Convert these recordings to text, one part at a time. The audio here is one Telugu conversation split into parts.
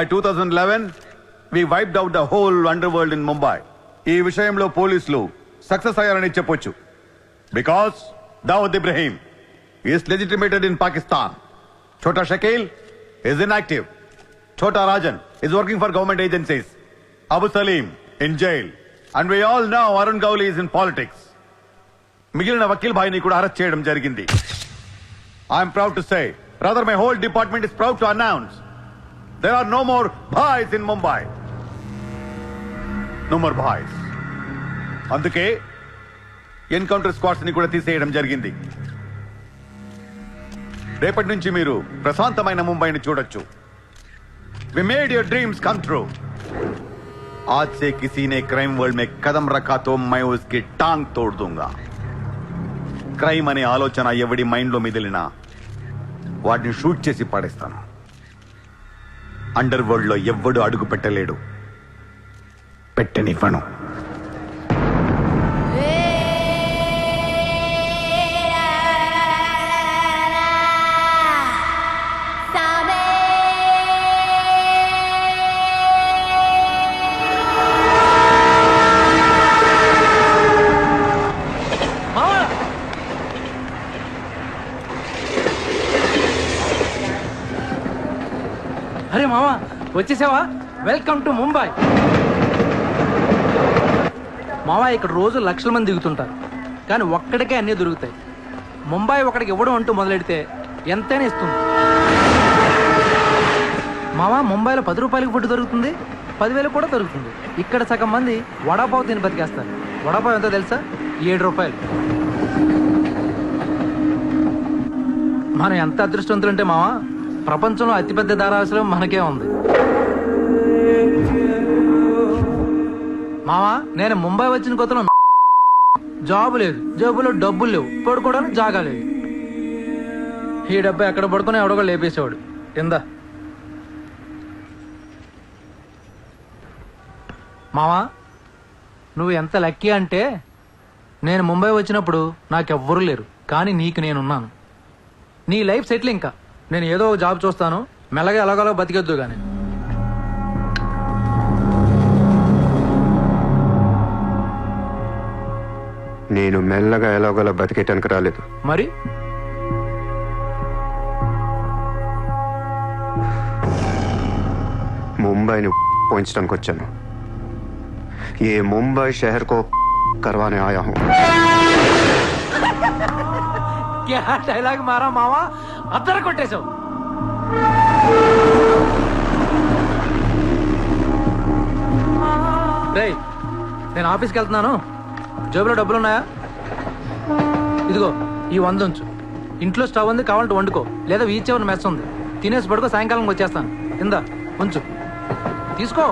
By 2011, we wiped out the whole underworld in Mumbai. ఈ విషయంలో పోలీసులు సక్సెస్ అయ్యారని చెప్పొచ్చు. Because Dawood Ibrahim is legitimated in Pakistan. Chota Shakil is inactive. Chota Rajan is working for government agencies. Abu Salim in jail. And we all know Arun Gowli is in politics. మిగిలిన వకీల్ భాయ్ని కూడా అరెస్ట్ చేయడం జరిగింది. I'm proud to say, rather my whole department is proud to announce, there are no more bhais in Mumbai. No more bhais. అందుకే ఎన్కౌంటర్ స్క్వాడ్స్ ని కూడా తీసేయడం జరిగింది. రేపటి నుంచి మీరు ప్రశాంతమైన ముంబైని చూడొచ్చు. We made your dreams come true. आज से किसी ने क्राइम वर्ल्ड में कदम रखा तो मैं उसकी टांग तोड़ दूंगा. క్రైమ్ అనే ఆలోచన ఎవడి మైండ్ లో మిదిలినా వాటిని షూట్ చేసి పడేస్తాను. అండర్ వరల్డ్ లో ఎవ్వడు అడుగు పెట్టలేడు, పెట్టనివ్వను. అరే మామా, వచ్చేసావా? Welcome to Mumbai. మామా, ఇక్కడ రోజు లక్షల మంది దిగుతుంటారు, కానీ ఒక్కడికే అన్నీ దొరుకుతాయి. ముంబై ఒకడికి ఇవ్వడం అంటూ మొదలెడితే ఎంతైనా ఇస్తుంది. మామా, ముంబైలో 10 రూపాయలకి ఫుడ్ దొరుకుతుంది, 10,000 కూడా దొరుకుతుంది. ఇక్కడ సగం మంది వడాపావు తిని బతికేస్తారు. వడాపావు ఎంతో తెలుసా? 7 రూపాయలు. మనం ఎంత అదృష్టవంతులంటే మామా, ప్రపంచంలో అతిపెద్ద ధారావాసం మనకే ఉంది. మావా, నేను ముంబై వచ్చిన కొత్తలో జాబు లేదు, జేబులో డబ్బులు లేవు, పడుకోవడానికి జాగా లేదు. ఈ డబ్బా ఎక్కడ పడుకుని ఎవడో లేపేసేవాడు. కింద మావా, నువ్వు ఎంత లక్కీ అంటే, నేను ముంబై వచ్చినప్పుడు నాకెవ్వరూ లేరు, కానీ నీకు నేనున్నాను. నీ లైఫ్ సెటిల్. ఇంకా నేను ఏదో జాబ్ చూస్తాను, మెల్లగా ఎలాగోలా బతికొద్దు. కానీ నేను మెల్లగా ఎలాగోలా బతికేటానికి రాలేదు. మరి ముంబైని పోయించడానికి వచ్చాను. ఏ ముంబై షహర్ కో కర్వానే ఆయా హూ. క్యా డైలాగ్ మారా మావా, అద్దర కొట్టేశావు. రేయ్, నేను ఆఫీస్కి వెళ్తున్నాను. జేబులో డబ్బులున్నాయా? ఇదిగో ఈ 100 ఉంచు. ఇంట్లో స్టవ్ ఉంది, కావాలంటే వండుకో, లేదా వీచేవన్న మెస్ ఉంది, తినేసి పడుకో. సాయంకాలం వచ్చేస్తాను. కింద ఉంచు, తీసుకో.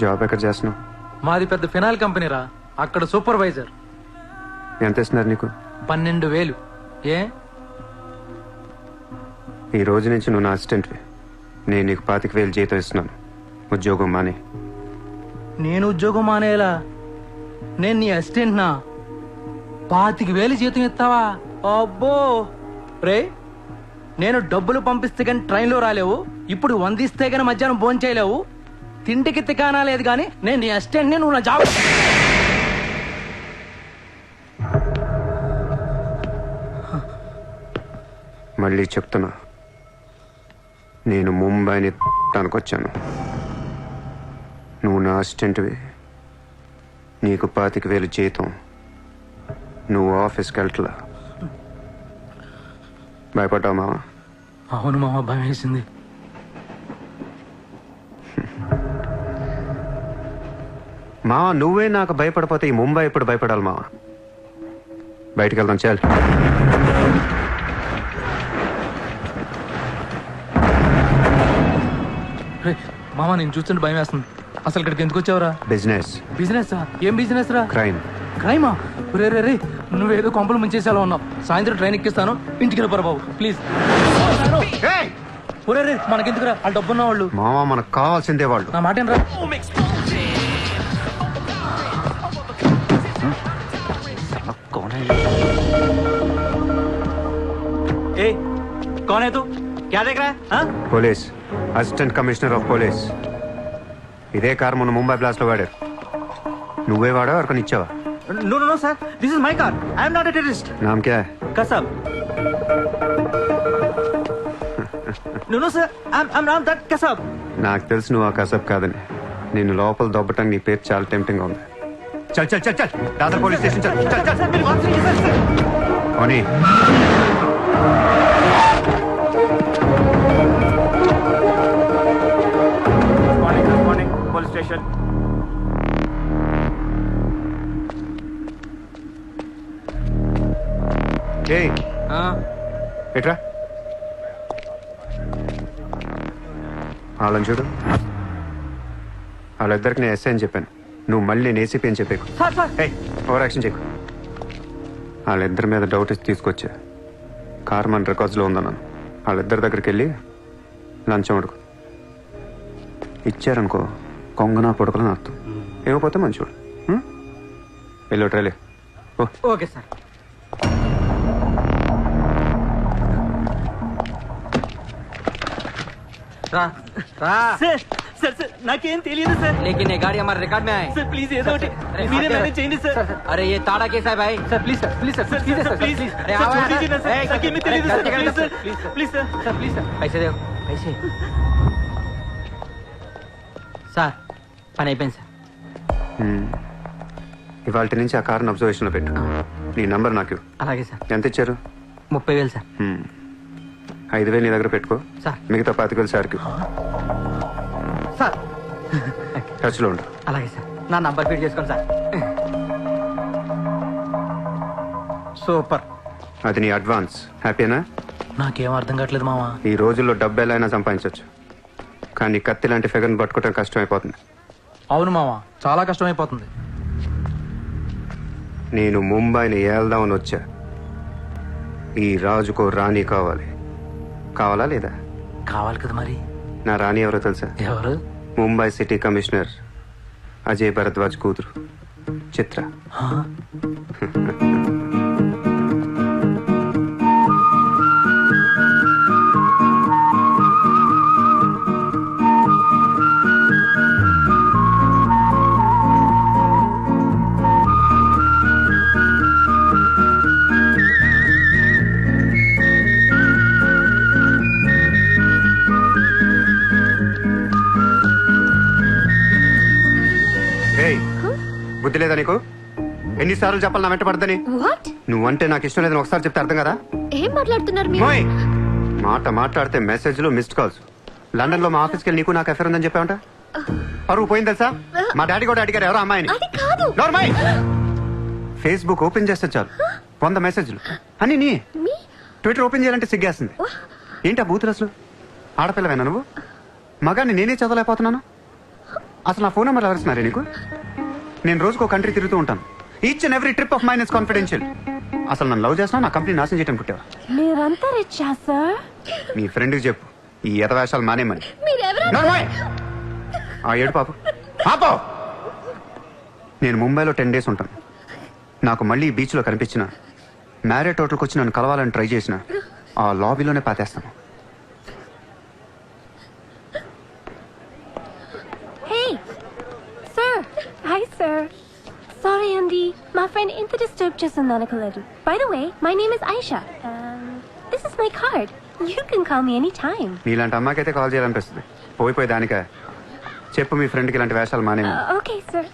జాబ్ ఎక్కడ చేస్తున్నావు? మాది పెద్ద ఫినాయిల్ కంపెనీ రా, అక్కడ సూపర్వైజర్. ఎంత ఇస్తున్నారు నీకు? 12,000. ఏ? ఈ రోజు నుంచి నువ్వు నా అసిస్టెంట్వి. నేను నీకు 25,000 జీతం ఇస్తున్నాను. ఉద్యోగం మానే. నేను ఉద్యోగం మానేలా? నేను నీ అసిస్టెంట్నా? 25,000 జీతం ఇస్తావా? అబ్బో రే, నేను డబ్బులు పంపిస్తే కానీ ట్రైన్లో రాలేవు, ఇప్పుడు 100 ఇస్తే కానీ మధ్యాహ్నం భోజనం చేయలేవు, తిండికి తికానా లేదు. కానీ నేను నీ అసిస్టెంట్ని, నువ్వు నా జాబ్. మళ్ళీ చెప్తున్నా, నేను ముంబైని తనకొచ్చాను. నువ్వు నా అసిస్టెంట్వి, నీకు 25,000 జీతం, నువ్వు ఆఫీస్కి వెళ్ళట్లా. భయపడ్డావు మావా? అవును మామ, భయం వేసింది. మావా, నువ్వే నాకు భయపడిపోతే ఈ ముంబై ఎప్పుడు భయపడాలి మావా? బయటికి వెళ్దాం, చాలు. మామ, నేను చూస్తుంటే భయం వేస్తుంది. అసలు ఇక్కడికి ఎందుకు వచ్చావురా? బిజినెస్. బిజినెస్? ఏం బిజినెస్ రా? క్రైమ్. క్రైమా? రే రే రే, నువ్వేదో కొంపలు ముంచేసేలా ఉన్నావు. సాయంత్రం ట్రైన్ ఎక్కిస్తాను, ఇంటికి వెళ్ళిపోరా బాబు ప్లీజ్. ఒరే రే, మనకెందుకురా, వాళ్ళు డబ్బున్న వాళ్ళు. మావా, మనకు కావాల్సిందే వాళ్ళు. నా మాట రా. ए, कौन है तू? क्या देख रहा है? Police, assistant commissioner of police. ఇదే కారు మొన్న ముంబై బ్లాస్ట్ లో వాడారు. నువ్వే వాడా ఎవరికొని ఇచ్చావా? No, sir. This is my car. I am not a terrorist. నామ్ క్యా high? Kasab. No, sir. I'm not that Kasab. నాకు తెలుసు నువ్వు ఆ కసబ్ కాదని. నిన్ను లోపల దొబ్బటం నీ పేరు చాలా టెంప్టింగ్ ఉంది. చల్ చల్ చల్ చల్ దాదర్ పోలీస్ స్టేషన్ చల్ చల్ చల్. Sir, मेरी बात सुनिए, sir. ఓనీ Morning, police station. ఏయ్ ఎట్రా వాళ్ళని చూడు. వాళ్ళిద్దరికి నేను ఎస్ఐ అని చెప్పాను. నువ్వు మళ్ళీ నేను ఏసీపీ అని చెప్పాకు. ఏయ్ ఓవర్ యాక్షన్ చేయకు. వాళ్ళిద్దరి మీద డౌట్ ఇచ్చి తీసుకొచ్చా. కార్ మన రికార్డ్స్లో ఉందన్నాను. వాళ్ళిద్దరి దగ్గరికి వెళ్ళి లంచం అడుగు. ఇచ్చారనుకో కొంగనా పొడకలని అర్థం. ఏమైపోతే మంచోడు. వెళ్ళి ట్రైలే ఓ. Okay, sir. రా सर नाकेम తెలియదు సార్. लेकिन ये गाड़ी हमारे रिकॉर्ड में है. सर प्लीज ఏదో ఒకటి మీరే మేనేజ్ చేయండి సార్. अरे ये ताड़ा कैसा है भाई? Sir please sir please sir sir sir please अरे सर आओ छोड़ यार. दीजिए ना सर. ए, नाकेम తెలియదు sir, sir. Sir, please sir please please sir. Please sir पैसे दे पैसे. సార్ పని అయిపోయింది సార్. ఇవాళ నుంచి ఆ కార్ని అబ్జర్వేషన్లో పెట్టు. నీ నంబర్ నాకు ఇవ్వు. అలాగే సార్. ఎంత ఇచ్చారు? 30,000 సార్. 5,000 నీ దగ్గర పెట్టుకో. సార్. మిగతా 25,000 సార్కి సార్ టచ్లో ఉండు. అలాగే సార్. నా నంబర్ ఫీడ్ చేసుకోండి సార్. సూపర్. అది నీ అడ్వాన్స్. హ్యాపీనా? నాకేం అర్థం కావట్లేదు మావా. ఈ రోజుల్లో డబ్బు ఎలా అయినా సంపాదించవచ్చు, కానీ కత్తి లాంటి ఫిగర్ని పట్టుకోవడం కష్టం అయిపోతుంది. అవును మావా, చాలా కష్టం అయిపోతుంది. నేను ముంబైని ఏల్దామని వచ్చా. ఈ రాజుకో రాణి కావాలి. కావాలా లేదా? కావాలి కదా మరి. నా రాణి ఎవరో తెలుసా? ఎవరు? ముంబై సిటీ కమిషనర్ అజయ్ భరద్వాజ్ కూతురు చిత్ర. ఏయ్, బుద్ధి లేదా నీకు? ఎన్నిసార్లు చెప్పాలి నా వెంట పడదని? వాట్? నువ్వంటే నాకు ఇష్టం లేదని ఒకసారి చెప్తే అర్థం కదా? ఏం మాట్లాడుతున్నారు మీరు? మోయ్, మాట మాట్లాడితే మెసేజ్లు మిస్డ్ కాల్స్. లండన్ లో మా ఆఫీస్కి వెళ్ళి నీకు నాకు అఫేర్ ఉందని చెప్పావంట. పరువు పోయింది తెలుసా? మా డాడీ కూడా అడిగారు ఎవరో అమ్మాయిని. అది కాదు. నార్మల్ ఫేస్బుక్ ఓపెన్ చేస్తే చాలు 100 మెసేజ్లు అని. నీ మీ ట్విట్టర్ ఓపెన్ చేయాలంటే సిగ్గేస్తుంది. ఏంటి ఆ బూతులు అసలు? ఆడపిల్లవేనా నువ్వు? మగాన్ని నేనే చదవలేకపోతున్నాను. అసలు నా ఫోన్ నెంబర్ ఎవరిస్తున్నారే నీకు? నేను రోజుకు ఒక కంట్రీ తిరుగుతూ ఉంటాను. Each and every trip of mine is confidential. అసలు నన్ను లవ్ చేస్తున్నావు, నా కంపెనీ నాశనం చేయడం పుట్టావా? మీరంతా రిచ్చా సార్? నీ ఫ్రెండ్కి చెప్పు ఈ ఎదవేషాలు మానేమని. మీరెవరు? నార్మల్ ఆ ఏడు పాపు పాపో. నేను ముంబైలో 10 days ఉంటాను. నాకు మళ్ళీ బీచ్లో కనిపించిన మ్యారేట్ హోటల్కి వచ్చి నన్ను కలవాలని ట్రై చేసిన ఆ లాబీలోనే పాతేస్తాను. Hey sir. Hi sir. Sorry అండి, మా ఫ్రెండ్ ఇంత డిస్టర్బ్ చేస్తుంది అనుకోలేదు. By the way my name is Aisha. This is my card. You can call me any time. నీలాంటి అమ్మాయికైతే కాల్ చేయాలనిపిస్తుంది. పోయిపోయి దానికా? చెప్పు మీ ఫ్రెండ్కి ఇలాంటి వేషాలు మానేమి. Okay sir.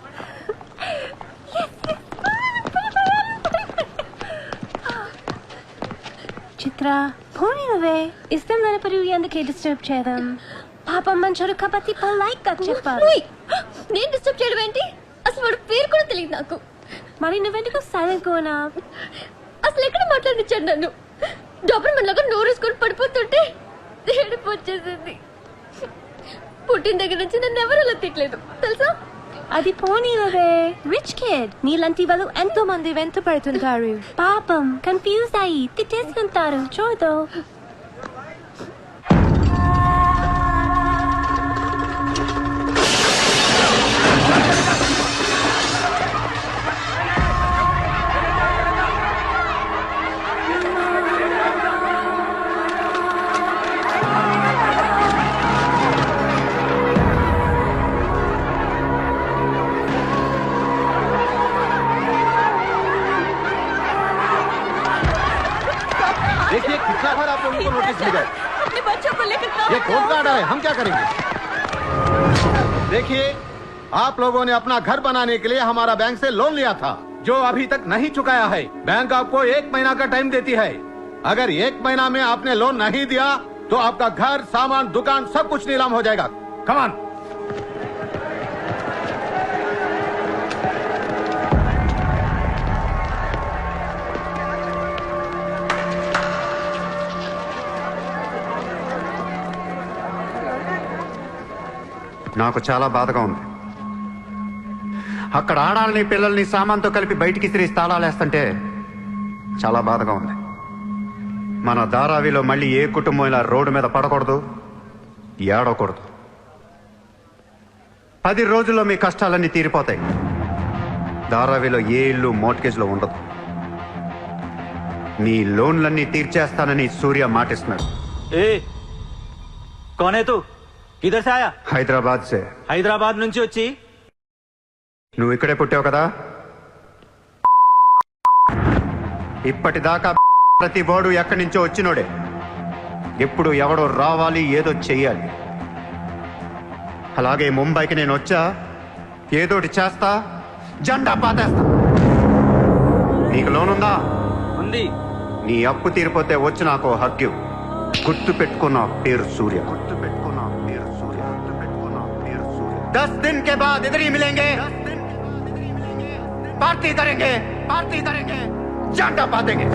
చిత్ర పోనీ నువ్వే ఇష్టం లేనప్పుడు ఎందుకే డిస్టర్బ్ చేయడం? పాపం మంచోడు కాబట్టి పొలైట్ గా చెప్పాలి. నేను డిస్టర్బ్ చేయడం ఏంటి? అసలు వాడు పేరు కూడా తెలియదు నాకు. మరి నువ్వెందుకు సైలెంట్ కోనా? అసలు ఎక్కడ మాట్లాడించాడు నన్ను? డాబర్మన్ లాగా నోరేసుకొని పడిపోతుంటే ఏడుపు వచ్చేసింది. పుట్టిన దగ్గర నుంచి నన్ను ఎవరు అలా తిట్టలేదు తెలుసా? అది పోనీ నువ్వే రిచ్ కిడ్. నీలాంటి వాళ్ళు ఎంతో మంది వెంట పడుతుంటారు. పాపం కన్ఫ్యూజ్ అయ్యి తిట్టేసుకుంటారు. చూడు. बाहर आप लोगों को नोटिस मिल गए। अपने बच्चों को लेकर ये कौन का ऑर्डर है? हम क्या करेंगे? देखिए, आप लोगों ने अपना घर बनाने के लिए हमारा बैंक से लोन लिया था, जो अभी तक नहीं चुकाया है। बैंक आपको 1 महीना का टाइम देती है। अगर 1 महीना में आपने लोन नहीं दिया तो आपका घर, सामान, दुकान सब कुछ नीलाम हो जाएगा। Come on. నాకు చాలా బాధగా ఉంది. అక్కడ ఆడాలని పిల్లల్ని సామాన్తో కలిపి బయటికి తిరిగి తాళాలేస్తుంటే చాలా బాధగా ఉంది. మన ధారావిలో మళ్ళీ ఏ కుటుంబం ఇలా రోడ్డు మీద పడకూడదు, ఏడవకూడదు. 10 రోజుల్లో మీ కష్టాలన్నీ తీరిపోతాయి. ధారావిలో ఏ ఇల్లు మోర్ట్గేజ్లో ఉండదు. మీ లోన్లన్నీ తీర్చేస్తానని సూర్య మాటిస్తున్నాడు. ఏ कौन है तू? किधर से आया? హైదరాబాద్ సే. హైదరాబాద్ నుంచి వచ్చి నువ్వు ఇక్కడే పుట్టావు కదా. ఇప్పటిదాకా ప్రతి వాడు ఎక్కడి నుంచో వచ్చినోడే. ఎప్పుడు ఎవడో రావాలి, ఏదో చెయ్యాలి. అలాగే ముంబైకి నేను వచ్చా, ఏదోటి చేస్తా, జెండా పాతేస్తా. నీకు లోనుందా? ఉంది. నీ అప్పు తీరిపోతే వచ్చి నాకు హక్కు. గుర్తు పెట్టుకున్న పేరు సూర్య. గుర్తు పెట్టుకున్న పేరు సూర్య. గుర్తు పెట్టుకున్న పేరు సూర్య. 10 दिन के बाद इधर ही मिलेंगे. पार्टी करेंगे, पार्टी करेंगे, झंडा पातेंगे.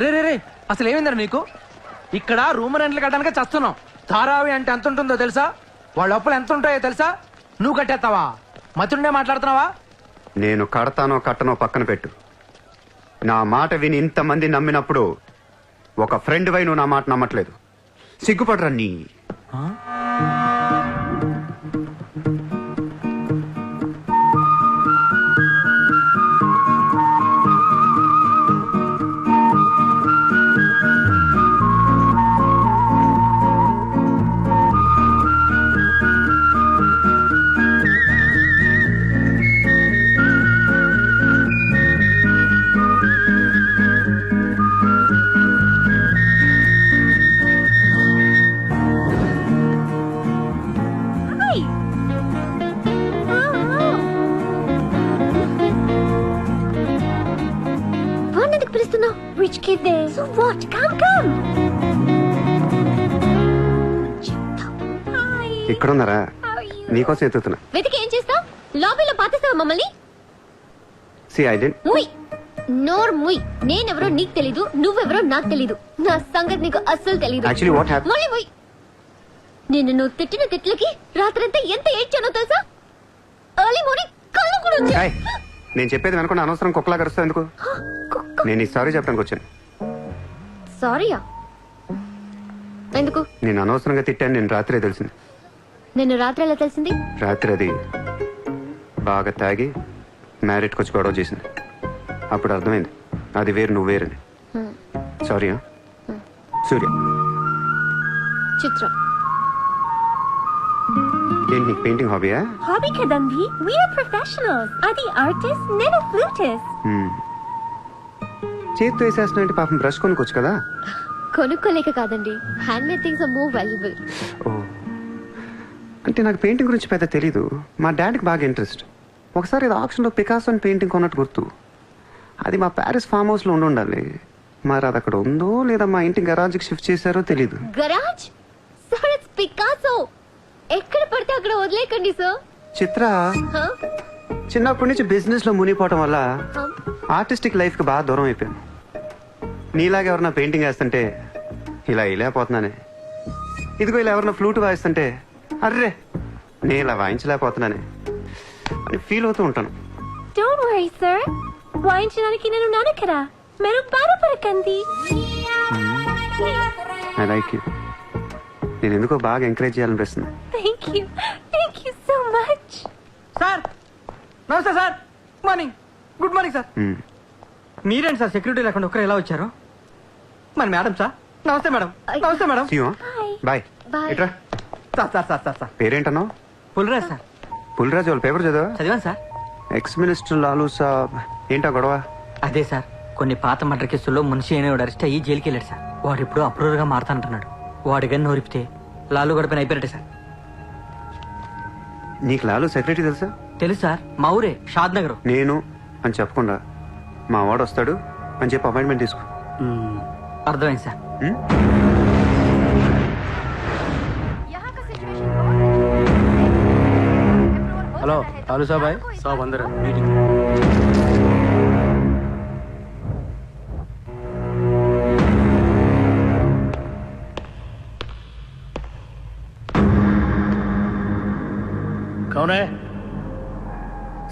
రే రే రే అసలు ఏమైందిరా నీకు? ఇక్కడ రూమ్ రెంట్లు కట్టడానికి చస్తున్నాం. ధారావి అంటే ఎంత ఉంటుందో తెలుసా? వాళ్ళ అప్పులు ఎంత ఉంటాయో తెలుసా? నువ్వు కట్టేస్తావా? మతుండే మాట్లాడుతున్నావా? నేను కడతానో కట్టనో పక్కన పెట్టు. నా మాట విని ఇంతమంది నమ్మినప్పుడు ఒక ఫ్రెండ్ వై నువ్వు నా మాట నమ్మట్లేదు. సిగ్గుపడరా నీ. Hi. వాడినెందుకు పిలుస్తున్నావు? Rich kid there. So what? Come. Hi. ఇక్కడున్నారా? How are you? నీకోసం ఎత్తుతున్నా. వెతికి ఏం చేస్తావు? లాబీలో పాతేస్తావా మమ్మల్ని? సి ఐ డెంట్. ముయ్ నోర్ ముయ్. నేనెవరో నీకు తెలీదు, నువ్వెవరో నాకు తెలీదు. నా సంగతి నీకు అస్సలు తెలీదు. Actually what happen? ముయ్ ముయ్. నిన్ను నువ్వు తిట్టిన తిట్లకి రాత్రంతా ఎంత ఏడ్చానో తెలుసా? ఎర్లీ మార్నింగ్ కళ్ళు కూడా వచ్చాయి. నేను చెప్పేది వెనకుండా అనవసరం కుక్కలా కరుస్తావు ఎందుకు? కుక్క. నేను ఈ సారీ చెప్పడానికి వచ్చాను. సారీయా? ఎందుకు? నేను అనవసరంగా తిట్టాను. నేను రాత్రే తెలిసింది. నిన్ను రాత్రి ఎలా తెలిసింది? రాత్రి అది బాగా తాగి మ్యారేట్కి వచ్చి గొడవ చేసింది. అప్పుడు అర్థమైంది అది వేరు, నువ్వు వేరని. సారీ. సూర్య. చిత్ర. ఏంటి నీకు painting హాబీయా? Hobby kadanvi. We are professionals. Adi artist, nenu flutist. చేతితో వేసేస్తున్నా పాపం బ్రష్ కొనుక్కోవచ్చు కదా. కొనుక్కోలేక కాదండి, hand made things are more valuable. ఓ, అంటే నాకు పెయింటింగ్ గురించి పెద్ద తెలీదు. మా డాడీకి బాగా ఇంట్రెస్ట్. ఒకసారి ఇది ఆక్షన్లో పికాసో అని పెయింటింగ్ కొన్నట్టు గుర్తు. అది మా ప్యారిస్ ఫామ్ హౌస్లో ఉండాలి. మరి అది అక్కడ ఉందో లేదా మా ఇంటి గరాజ్కి షిఫ్ట్ చేశారో తెలీదు. గరాజ్? Sir it's Picasso. ఎక్కడ పడితే అక్కడ వదిలేకండి సార్. చిత్ర చిన్నప్పటి నుంచి బిజినెస్ లో మునిగిపోవటం వల్ల Huh? ఆర్టిస్టిక్ లైఫ్ కి బాగా దూరం అయిపోయాను. నీలాగా ఎవరన్నా పెయింటింగ్ వేస్తుంటే ఇలా వెళ్ళిపోతున్నానే. ఇదిగో ఇలా ఎవరన్నా ఫ్లూట్ వాయిస్తుంటే అర్రే నేను ఇలా వాయించలేకపోతున్నానే అని ఫీల్ అవుతూ ఉంటాను. Don't worry, sir. వాయించడానికి నేను ఉన్నాను కదా. మీరు బాధపడకండి. I like you. నేను ఎందుకో బాగా ఎంకరేజ్ చేయాలనిపిస్తుంది. Thank you. Thank you so much. Sir నమస్తే sir. Morning. Good morning sir. మీరేంటి సార్ సెక్యూరిటీ లేకుండా ఒక్కరు ఎలా వచ్చారు? మరి మేడం సార్. నమస్తే మేడం. నమస్తే మేడం. Bye Bye. ఇట్రా. సార్ పేరేంటన్నావు? పుల్రా సార్. పుల్రాజు వాళ్ళ పేపర్ చదివా? చదివాను సార్. ఎక్స్ మినిస్టర్ లాలూ సాబ్ ఏంటా గొడవ? అదే సార్, కొన్ని పాత మర్డర్ కేసుల్లో మున్షి అనేవాడు అరెస్ట్ అయ్యి జైలుకి వెళ్ళాడు సార్. వాడు ఇప్పుడు అప్రూవర్ గా మారుతానంటున్నాడు. వాడి గన్ను నోరిపితే లాలు గడ పైన అయిపోయినట్టే సార్. నీకు లాలూ సెక్రటరీ తెలుసా? తెలుసు సార్, మా ఊరే షాద్ నగర్. నేను అని చెప్పకుండా మా వాడు వస్తాడు అని చెప్పి అపాయింట్మెంట్ తీసుకో. అర్థమైంది సార్. ఉం? హలో లాలు సాబాయ్. సాబ్ అందరూ మీటింగ్. కౌనే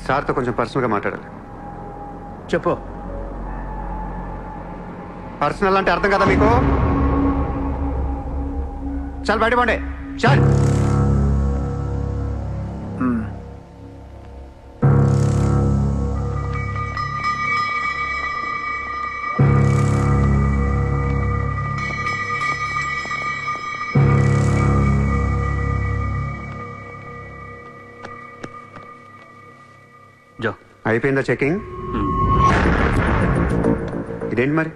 సార్తో కొంచెం పర్సనల్గా మాట్లాడాలి. చెప్పు. పర్సనల్ అంటే అర్థం కదా మీకు? చాలు బయట పండే చాలు. జో. అయిపోయిందా చెకింగ్? ఇదేంటి మరి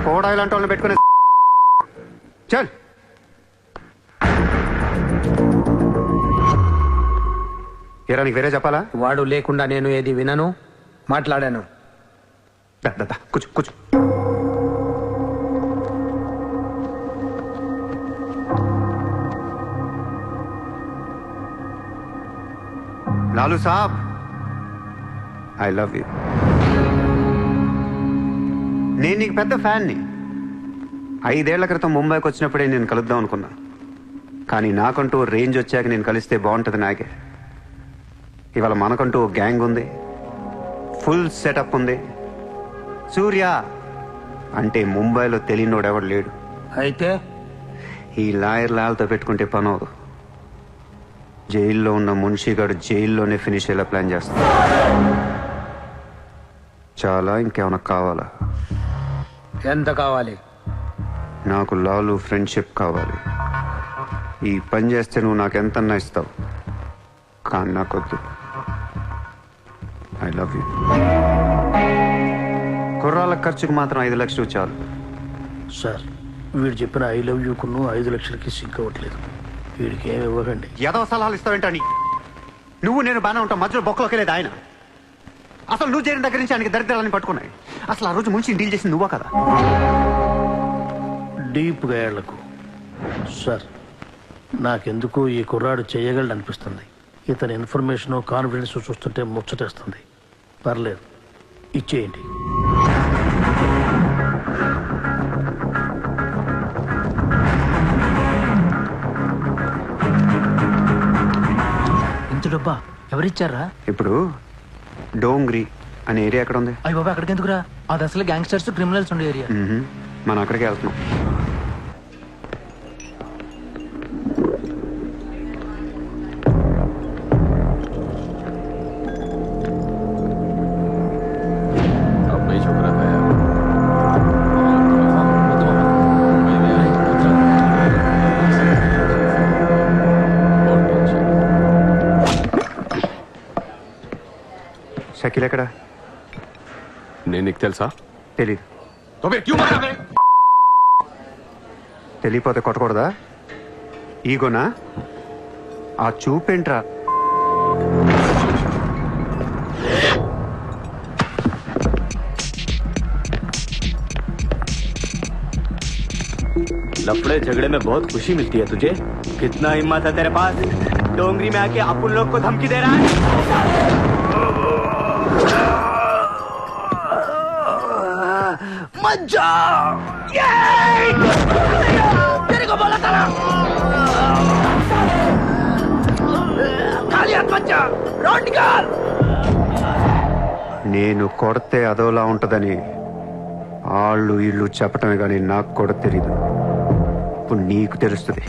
కోడా ఇలాంటి వాళ్ళని పెట్టుకునే చల్. ఏరా నీకు వేరే చెప్పాలా? వాడు లేకుండా నేను ఏది వినను, మాట్లాడాను. దా, దా, దా, కూర్చో కూర్చో. లాలూ సాబ్, ఐ లవ్ యూ. నేను నీకు పెద్ద ఫ్యాన్ని. 5 ఏళ్ల క్రితం ముంబైకి వచ్చినప్పుడే నేను కలుద్దాం అనుకున్నా. కానీ నాకంటూ రేంజ్ వచ్చాక నేను కలిస్తే బాగుంటుంది నాకే. ఇవాళ మనకంటూ ఓ గ్యాంగ్ ఉంది, ఫుల్ సెటప్ ఉంది. సూర్య అంటే ముంబైలో తెలియనోడు ఎవడు లేడు. అయితే ఈ లాయర్ లాల్తో పెట్టుకుంటే పని అవదు. జైల్లో ఉన్న మున్షిగాడు జైల్లోనే ఫినిష్ అయ్యేలా ప్లాన్ చేస్తాడు. చాలా ఇంకేమైనా కావాలా? ఎంత కావాలి? నాకు లాలు ఫ్రెండ్షిప్ కావాలి. ఈ పని చేస్తే నువ్వు నాకు ఎంతన్నా ఇస్తావు, కానీ నాకొద్దు. I love you. కుర్రాళ్ళ ఖర్చుకు మాత్రం 5 లక్షలు చాలు. సార్, వీడు చెప్పిన 'ఐ లవ్ యూ'కును 5 లక్షలకి సింక్ అవ్వట్లేదు. వీడికి ఏమి ఇవ్వకండి. ఏదో సలహాలు ఇస్తావేంటని? నువ్వు నేను బాగానే ఉంటాం, మధ్యలో బొక్కలోకి వెళ్ళేది ఆయన. అసలు నువ్వు చేరిన దగ్గర నుంచి ఆయనకి దరిద్రాలని పట్టుకున్నాయి. అసలు ఆ రోజు ముంచి డీల్ చేసింది నువ్వా కదా? డీప్గా ఏళ్లకు సార్, నాకెందుకు ఈ కుర్రాడు చేయగలడు అనిపిస్తుంది. ఇతని ఇన్ఫర్మేషన్ కాన్ఫిడెన్స్ చూస్తుంటే ముచ్చటేస్తుంది. పర్లేదు, ఇచ్చేయండి. ఇంత డబ్బా ఎవరిచ్చారా? ఇప్పుడు డోంగ్రీ అనే ఏరియా ఎక్కడ ఉంది? అయ్యి బాబా, అక్కడికి ఎందుకురా? అది అసలు గ్యాంగ్స్టర్స్ క్రిమినల్స్ ఉండే ఏరియా. మనం అక్కడికే వెళ్తున్నాం. షకీల్ ఎక్కడ? నేను నీకు తెలుసా? తెలీదు. తెలియపోతే కొట్టకూడదా? ఈగోనా? ఆ చూపేంట్రా? लफड़े झगड़े में बहुत खुशी मिलती है तुझे. कितना हिम्मत है तेरे पास? डोंगरी में आके अपन लोग को धमकी दे रहा है. मत जाओ. तेरे को बोला था ना, खाली हाथ मत जा. राउंड निकाल. నేను కొడితే అదోలా ఉంటదని వాళ్ళు వీళ్ళు చెప్పటమే కానీ నాకు కూడా తెలీదు. ఇప్పుడు నీకు తెలుస్తుంది.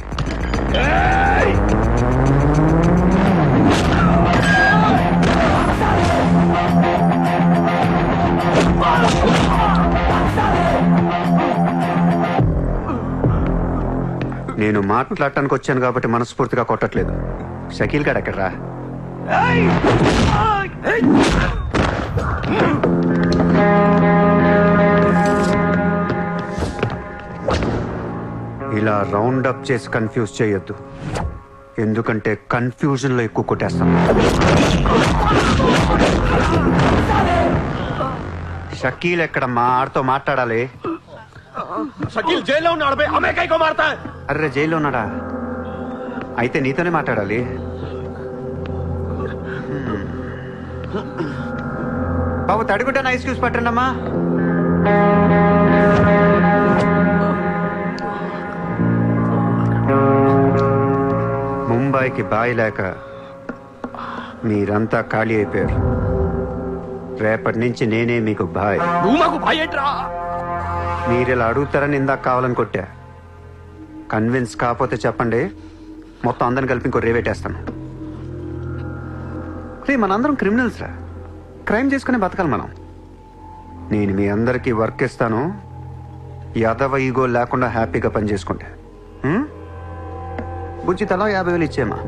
నేను మాట్లాడటానికి వచ్చాను కాబట్టి మనస్ఫూర్తిగా కొట్టట్లేదు. షకీల్ గారు ఎక్కడ్రా? ఇలా రౌండ్ అప్ చేసి కన్ఫ్యూజ్ చేయొద్దు, ఎందుకంటే కన్ఫ్యూజన్ లో ఎక్కువ కొట్టేస్తాను. షకీల్ ఎక్కడమ్మా? ఆడితో మాట్లాడాలి. शकील जेल లో ఉన్నాడు బే, హమే కైకో మారతా? అర్రే జైల్లో ఉన్నాడా? అయితే నీతోనే మాట్లాడాలి. బాబు తడిగుంటే ఐస్ క్యూస్ పట్టండి అమ్మా. ముంబైకి బాయి లేక మీరంతా ఖాళీ అయిపోయారు. రేపటి నుంచి నేనే మీకు బాయ్. నువ్వు మాకు భయట్రా. మీరు ఇలా అడుగుతారని ఇందాక కావాలని కొట్టా. కన్విన్స్ కాకపోతే చెప్పండి, మొత్తం అందరిని కలిపి ఇంకో రేవేటేస్తాను. రే మనందరం క్రిమినల్స్ రా, క్రైమ్ చేసుకునే బతకాలి మనం. నేను మీ అందరికీ వర్క్ ఇస్తాను, యాదవ ఈగో లేకుండా హ్యాపీగా పని చేసుకుంటే. బుజ్జి తలా 50,000 ఇచ్చేమా.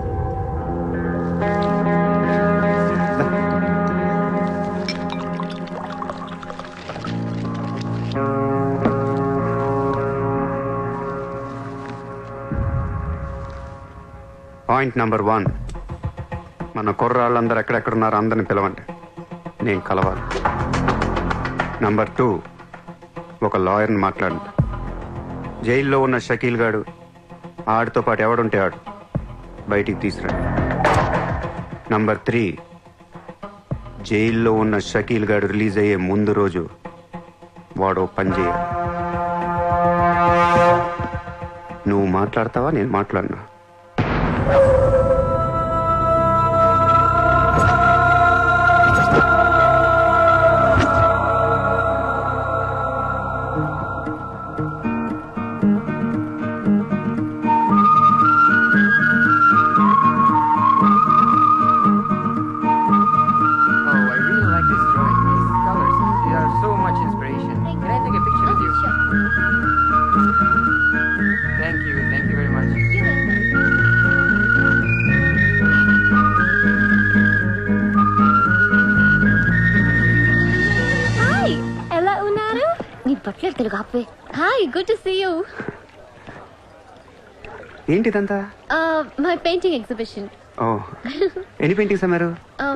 పాయింట్ నెంబర్ 1, మన కుర్రాళ్ళందరూ ఎక్కడెక్కడున్నారో అందరిని పిలవండి, నేను కలవాలి. నెంబర్ 2, ఒక లాయర్ని మాట్లాడండి. జైల్లో ఉన్న షకీల్ గాడు, ఆడితో పాటు ఎవడుంటే ఆడు బయటికి తీసుకురండి. నంబర్ 3, జైల్లో ఉన్న షకీల్ గాడు రిలీజ్ అయ్యే ముందు రోజు వాడు పని చేయాలి. నువ్వు మాట్లాడతావా, నేను మాట్లాడినా? తెలుగు ఆపే. Hi, good to see you. ఏంటిదంతా? My painting exhibition. ఓ, ఎన్ని పెయింటింగ్స్ అమ్మారు?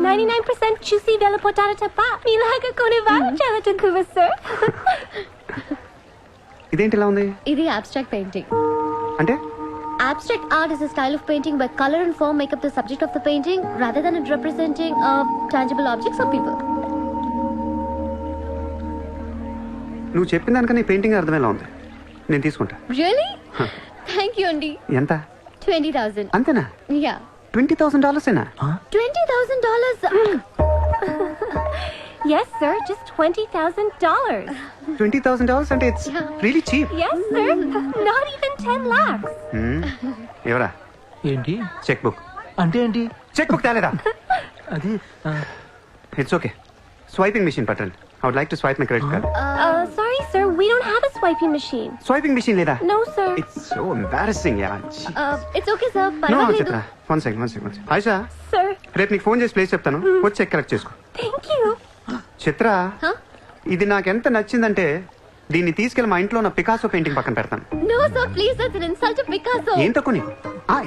99% చూసి వెళ్ళిపోతారు తప్ప మీలాగా కొనేవారు చాలా తక్కువ సార్. ఇదేంటి ఇలా ఉంది? ఇది అబ్స్ట్రాక్ట్ పెయింటింగ్. అంటే abstract art is a style of painting where color and form make up the subject of the painting rather than it representing tangible objects or people. నువ్వు చెప్పిన దానికన్నా ఈ పెయింటింగ్ అర్థమేలా ఉంది, నేను తీసుకుంటా. Really? Thank you అండి. ఎంత? 20,000. అంతేనా? Yeah. $20,000 ఏనా? $20,000. Yes sir, just $20,000. $20,000 అంటే it's really cheap. Yes sir, not even 10 lakhs. ఎవరా? ఏంటి చెక్ బుక్ అంటే ఏంటి? చెక్ బుక్ తేలేదా? అది ఇట్స్ ఓకే, స్వైపింగ్ మెషిన్ పట్టండి. I would like to swipe my credit card. Sorry sir, we don't have a swiping machine. Swiping machine లేదా? No sir. It's so embarrassing, yeah. It's okay sir, No, పర్వాలేదు. Chitra. One second. Ayesha, Sir, రేపు నీకు ఫోన్ చేసి ప్లేస్ చెప్తాను, వచ్చి చెక్ కలెక్ట్ చేసుకో. thank you. Chitra, Huh? ఇది నాకు ఎంత నచ్చిందంటే దీన్ని తీసుకెళ్లి మా ఇంట్లో ఉన్న పికాసో పెయింటింగ్ పక్కన పెడతాను. No sir, please, that's an insult to Picasso. ఏం తక్కువ నీకు?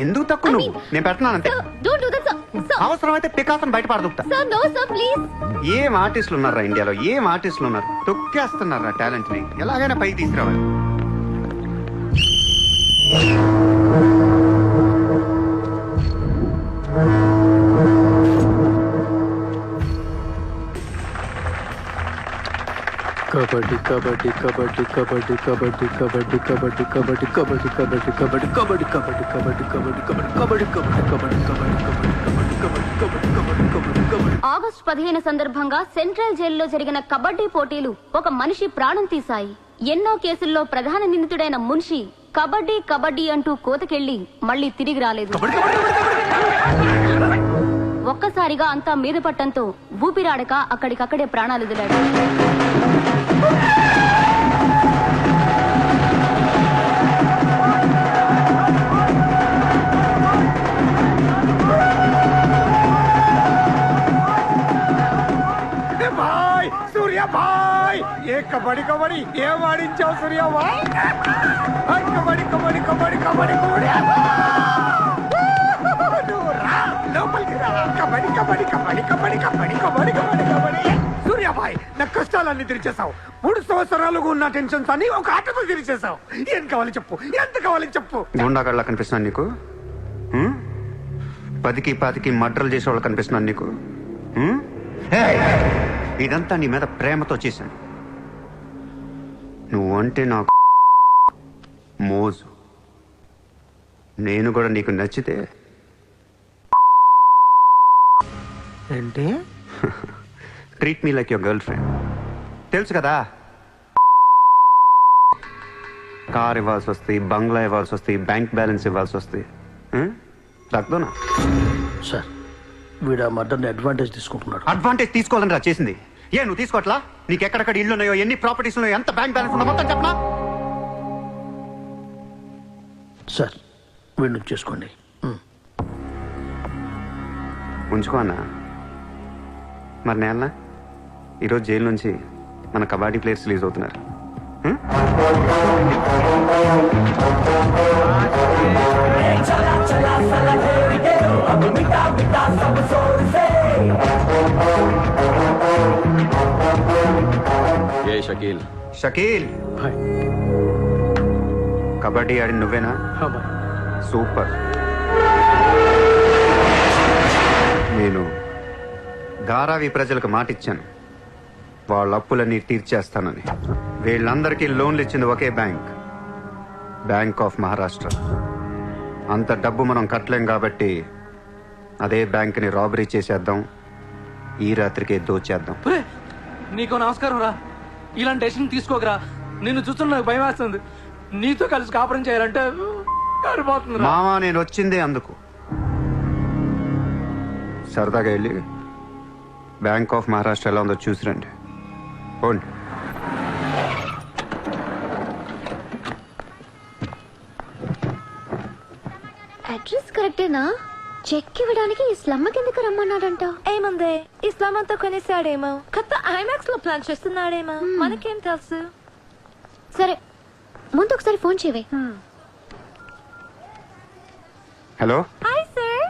ఎందుకు తక్కువ నువ్వు? నేను పెడుతున్నానంతే. Sir, don't do that sir. Sir, అవసరమైతే పికాసోని బయట పారదొక్కుతా. sir, no sir, please. ఏం ఆర్టిస్టులు ఉన్నారా ఇండియాలో, ఏం ఆర్టిస్టులు ఉన్నారు, తొక్కేస్తున్నారా టాలెంట్ ని, ఎలాగైనా పైకి తీసుకురావాలి. కబడ్డీ కబడ్డీ కబడ్డీ కబడ్డీ కబడ్డీ కబడ్డీ కబడ్డీ కబడ్డీ కబడ్డీ కబడ్డీ కబడ్డీ కబడ్డీ కబడ్డీ కబడ్డీ కబడ్డీ కబడ్డీ కబడ్డీ కబడ్డీ కబడ్డీ. ఆగస్టు 15 సందర్భంగా సెంట్రల్ జైల్లో జరిగిన కబడ్డీ పోటీలు ఒక మనిషి ప్రాణం తీశాయి. ఎన్నో కేసుల్లో ప్రధాన నిందితుడైన మున్షి కబడ్డీ కబడ్డీ అంటూ కోతకెళ్లి మళ్లీ తిరిగి రాలేదు. ఒక్కసారిగా అంతా మీద పట్టంతో ఊపిరాడక అక్కడికక్కడే ప్రాణాలు వదిలాడు. భాయ్ సూర్య భాయ్ ఏ కబడ్డీ కబడ్డీ ఏం ఆడించావు సూర్య భాయ్ కబడ్డీ కబడ్డీ కబడ్డీ కబడ్డీ కబడ్డీ నువ్వు రా లోపలికి రా కబడ్డీ కబడ్డీ కబడ్డీ కబడ్డీ కబడ్డీ కబడ్డీ కబడ్డీ కబడ్డీ సూర్య భాయ్ నా కష్టాలన్నీ తీర్చేసావు 3 సంవత్సరాలుగా ఉన్న టెన్షన్స్ అన్ని ఒక ఆటతో తీర్చేసావు ఏం కావాలి చెప్పు ఎంత కావాలి చెప్పు గుండాగడ్లా కనిపిస్తున్నాను నీకు 10కి 20కి మర్డర్లు చేసేవాళ్ళు కనిపిస్తున్నాను నీకు ఏయ్! ఇదంతా నీ మీద ప్రేమతో చేశాను నువ్వు అంటే నాకు మోజు నేను కూడా నీకు నచ్చితే ఏంటి treat me like your girl friend తెలుసు కదా కార్ ఇవ్వాల్సి వస్తాయి బంగ్లా ఇవ్వాల్సి వస్తాయి బ్యాంక్ బ్యాలెన్స్ ఇవ్వాల్సి వస్తాయి తగ్గదోనా సార్ వీడు ఆ మర్డర్ని అడ్వాంటేజ్ తీసుకుంటున్నాడు. అడ్వాంటేజ్ తీసుకోవాలని రా చేసింది ఏ నువ్వు తీసుకోవట్లా నీకు ఎక్కడెక్కడ ఇల్లు ఉన్నాయో ఎన్ని ప్రాపర్టీస్ ఉన్నాయో ఎంత బ్యాంక్ బ్యాలెన్స్ ఉందో మొత్తం చెప్పనా సార్ వీడిని చేసుకోండి. ఉంచుకో అన్న మరి నేలనా ఈరోజు జైలు నుంచి మన కబడ్డీ ప్లేయర్స్ రిలీజ్ అవుతున్నారు ఏ షకీల్ షకీల్ బాయ్. కబడ్డీ ఆడి నువ్వేనా బాయ్. సూపర్ నేను ధారావి ప్రజలకు మాటిచ్చాను వాళ్ళ అప్పులన్నీ తీర్చేస్తానని వీళ్ళందరికీ లోన్లు ఇచ్చింది ఒకే బ్యాంక్ బ్యాంక్ ఆఫ్ మహారాష్ట్ర అంత డబ్బు మనం కట్టలేం కాబట్టి అదే బ్యాంక్ని రాబరీ చేసేద్దాం ఈ రాత్రికే దోచేద్దాం ఒరే, నీకు నమస్కారం రా ఇలాంటి డెసిషన్ తీసుకోకరా నిన్ను చూస్తున్న నాకు భయం వేస్తుంది నీతో కలిసి కాపురం చేయాలంటే కారిపోతుంది రా. మామా నేను వచ్చిందే అందుకు సరదాగా వెళ్ళి బ్యాంక్ ఆఫ్ మహారాష్ట్ర ఎలా ఉందో చూసిరండి పోండి అడ్రస్ కరెక్టేనా చెక్ ఇవ్వడానికి ఈ స్లమ్ కిందకి రమ్మన్నాడంట. ఏముంది ఇస్లాం అంతా కొనేసాడేమో కొత్త ఐమాక్స్ లో ప్లాన్ చేస్తున్నాడేమో మనకేం తెలుసు. సరే ముందు ఒకసారి ఫోన్ చేయవే. హలో హాయ్ సార్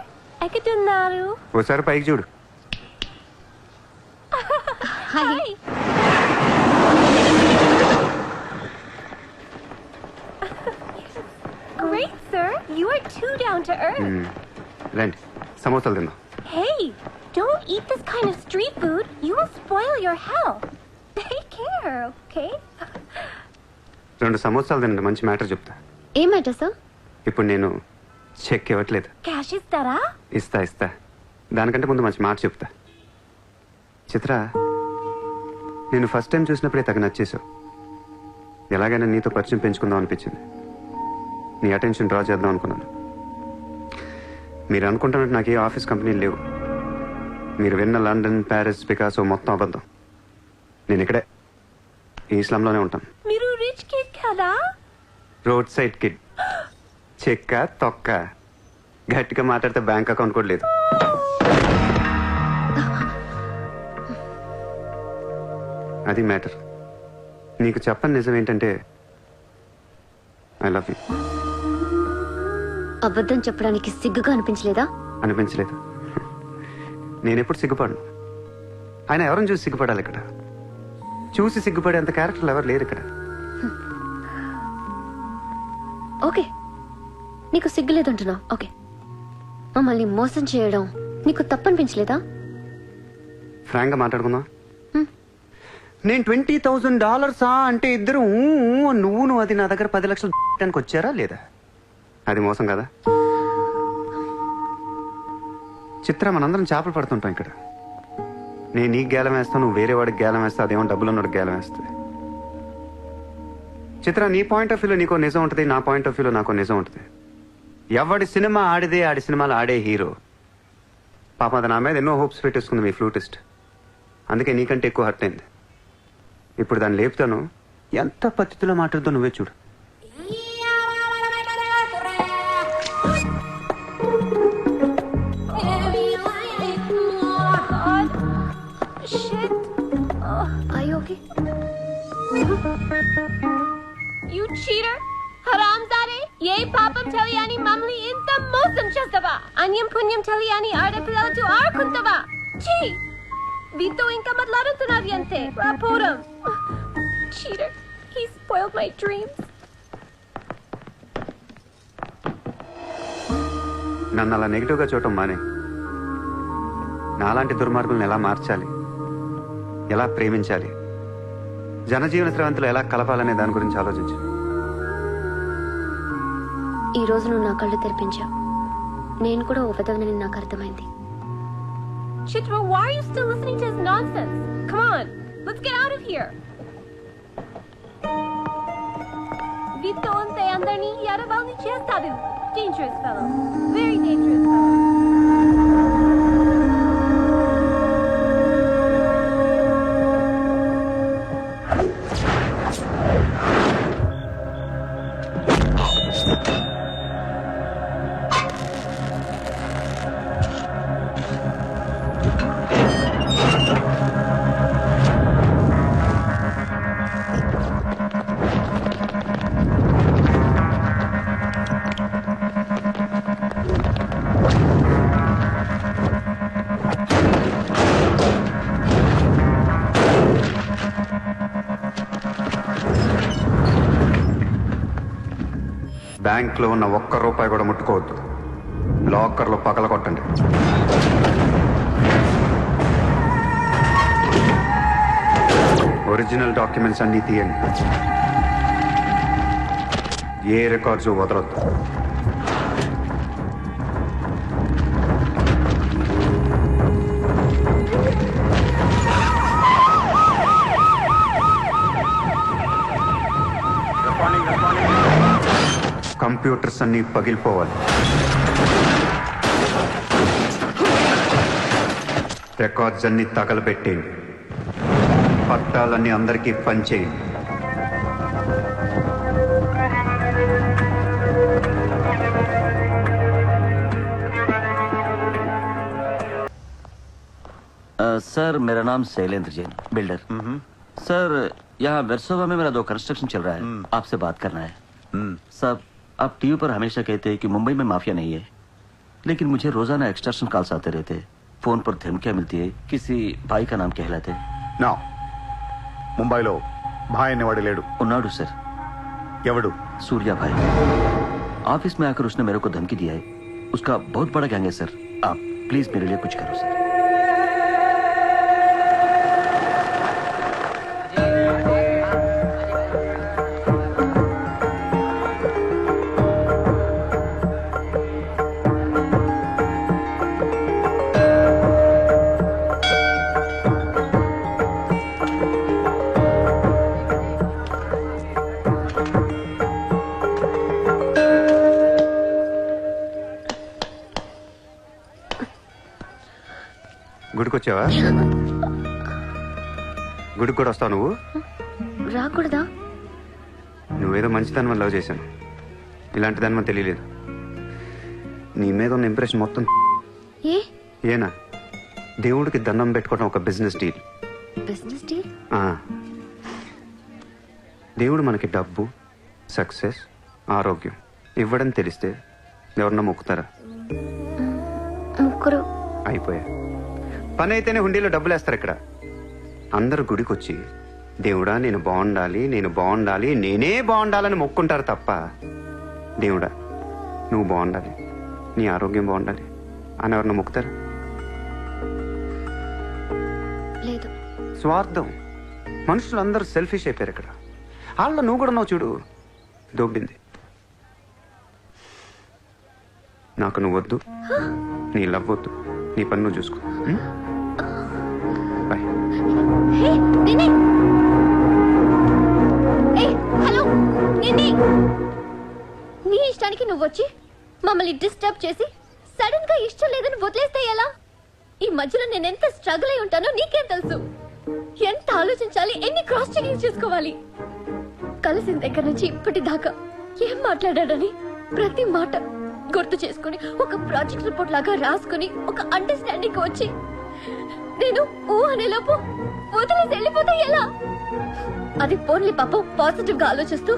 ఎక్కడున్నారు? ఓసారి పైకి చూడు hi. Great sir, you are too down to earth. రండి సమోసాలు తిందాం Hey, don't eat this kind of street food. You will spoil your health. Take care, okay? 2 సమోసాలు తినండి మంచి మ్యాటర్ చెప్తా ఏం మ్యాటర్ సార్? ఇప్పుడు నేను చెక్ ఇవ్వట్లేదు Cash ఇస్తారా? ఇస్తా దానికంటే ముందు మంచి మాట చెప్తా చిత్ర నేను ఫస్ట్ టైం చూసినప్పుడే తగ్గ నచ్చేసావు ఎలాగైనా నీతో పరిచయం పెంచుకుందాం అనిపించింది నీ అటెన్షన్ డ్రా చేద్దాం అనుకున్నాను మీరు అనుకుంటున్నట్టు నాకు ఏ ఆఫీస్ కంపెనీలు లేవు మీరు విన్న లండన్ ప్యారిస్ పికాసో మొత్తం అబద్ధం నేను ఇక్కడే ఈ ఇస్లాంలోనే ఉంటాను మీరు రిచ్ కిడ్ కదా? రోడ్ సైడ్ కిడ్ చెక్క తొక్క గట్టిగా మాట్లాడితే బ్యాంక్ అకౌంట్ కూడా లేదు అది మ్యాటర్ నీకు చెప్పని నిజం ఏంటంటే ఐ లవ్ యూ అబద్ధం చెప్పడానికి సిగ్గుగా అనిపించలేదా? అనిపించలేదు నేను ఎప్పుడు సిగ్గుపడను ఆయన ఎవరిని చూసి సిగ్గుపడాలి ఇక్కడ చూసి సిగ్గుపడేంత క్యారెక్టర్లు ఎవరు లేరు ఇక్కడ ఓకే నీకు సిగ్గు లేదంటున్నావు. ఓకే మమ్మల్ని మోసం చేయడం నీకు తప్పనిపించలేదా? ఫ్రాంక్ గా మాట్లాడుకుందాం నేను $20,000 అంటే ఇద్దరు నువ్వు అది నా దగ్గర 10 లక్షలు పెట్టడానికి వచ్చారా లేదా అది మోసం కదా చిత్ర మనందరం చేపలు పడుతుంటాం ఇక్కడ నేను నీకు గేలం వేస్తాను నువ్వు వేరే వాడికి గేలం వేస్తా అదేమో డబ్బులు ఉన్నవాడికి గేలం వేస్తుంది చిత్ర నీ పాయింట్ ఆఫ్ వ్యూలో నీకో నిజం ఉంటుంది నా పాయింట్ ఆఫ్ వ్యూలో నాకో నిజం ఉంటుంది ఎవడి సినిమా ఆడిదే ఆడి సినిమాలు ఆడే హీరో పాప అది నా మీద ఎన్నో హోప్స్ పెట్టేసుకుంది మీ ఫ్లూటిస్ట్ అందుకే నీకంటే ఎక్కువ హర్ట్ అయింది ఇప్పుడు దాన్ని లేపుతాను ఎంత పద్ధతిలో మాట్లాడుతూ నువ్వే చూడు Shit. Are you okay? You cheater! హరాంజాదే ఏ పాపం తెలియని మమ్మల్ని ఇంత మోసం చేస్తావా? అన్యం పుణ్యం తెలియని ఆడపిల్లలతో ఆడుకుంటావా? ఛీ! వీతో ఇంకా మాట్లాడుతున్నది అంతే రాపోరం. Cheater! He spoiled my dreams. నన్ను అలా నెగిటివ్గా చూడటం మానే. నాలాంటి దుర్మార్గులను ఎలా మార్చాలి, ఎలా ప్రేమించాలి, జనజీవన స్రవంతిలో ఎలా కలపాలనే దాని గురించి ఆలోచించు. ఈ రోజు నువ్వు నా కళ్ళు తెరిపించావు. నేను కూడా ఓ పెదవనని నాకు అర్థమైంది. Chitra, why are you still listening to his nonsense? Come on, let's get out of here. Vito ante andarni yaravalni chestadu. Dangerous fellow. Very dangerous fellow. బ్యాంక్లో ఉన్న ఒక్క రూపాయి కూడా ముట్టుకోవద్దు. లాకర్లో పగల కొట్టండి. ఒరిజినల్ డాక్యుమెంట్స్ అన్నీ తీయండి. ఏ రికార్డ్స్ వదలొద్దు. కంప్యూటర్స్ అన్నీ పగిలిపోవాలి. రికార్డ్స్ అన్నీ తగలబెట్టేయండి. పట్టాలన్నీ అందరికీ పంచేయండి. सर मेरा नाम शैलेंद्र जैन बिल्डर. सर यहाँ वेरसोवा में मेरा 2 कंस्ट्रक्शन चल रहा है. आपसे बात करना है. सब आप टीवी पर हमेशा कहते हैं कि मुंबई में माफिया नहीं है, लेकिन मुझे रोजाना एक्सटॉर्शन कॉल्स आते रहते हैं. फोन पर धमकियां मिलती है. किसी भाई का नाम कहलाते हैं. నా ముంబైలో భాయ్ అనేవాడు లేడు. उन्नाडु सर. ఎవడు? सूर्या भाई. ऑफिस में आकर उसने मेरे को धमकी दिया है. उसका बहुत बड़ा गैंग है सर. आप प्लीज मेरे लिए कुछ करो सर. గుడికొచ్చావా? గుడికి కూడా వస్తావు నువ్వు? రాకూడదా? నువ్వేదో మంచిదాని వల్ల లవ్ చేశాను. ఇలాంటి దాని వల్ల తెలియలేదు. నీ మీద ఉన్న ఇంప్రెషన్ మొత్తం ఏనా? దేవుడికి దండం పెట్టుకోవడం ఒక బిజినెస్ డీల్. Business deal? దేవుడు మనకి డబ్బు, సక్సెస్, ఆరోగ్యం ఇవ్వడం తెలిస్తే ఎవరన్నా మొక్కుతారా? ముగ్గురు అయిపోయా. పని అయితేనే హుండీలో డబ్బులు వేస్తారు. ఇక్కడ అందరు గుడికి వచ్చి దేవుడా నేను బాగుండాలి, నేను బాగుండాలి, నేనే బాగుండాలని మొక్కుంటారు తప్ప దేవుడా నువ్వు బాగుండాలి, నీ ఆరోగ్యం బాగుండాలి అని ఎవరన్నా మొక్కుతారు? లేదు. స్వార్థం. మనుషులు అందరూ సెల్ఫిష్ అయిపోయారు ఇక్కడ. వాళ్ళ నువ్వు కూడా ఉన్నావు చూడు. దొబ్బింది. నాకు నువ్వు వద్దు, నీ లవ్ వద్దు, నీ పని నువ్వు చూసుకో. బాయ్. హలో నీ ఇష్టానికి నువ్వు వచ్చి మమ్మల్ని డిస్టర్బ్ చేసి సడన్ గా ఇష్టం లేదని వదిలేస్తే ఎలా? ఈ మధ్యలో నేను ఎంత స్ట్రగుల్ అయి ఉంటానో నీకేం తెలుసు? ఎంత ఆలోచించాలి, ఎన్ని క్రాస్ చెకింగ్ చేసుకోవాలి. కలిసిన దగ్గర నుంచి ఇప్పటిదాకా ఏం మాట్లాడాడని ప్రతి మాట గుర్తు చేసుకుని ఒక ప్రాజెక్ట్ రిపోర్ట్ లాగా రాసుకుని ఒక అండర్స్టాండింగ్ వచ్చి నేను ఓ అనేలోపు వదిలేసి వెళ్ళిపోతే ఎలా? అది పోన్లీ పాపం పాజిటివ్ గా ఆలోచిస్తూ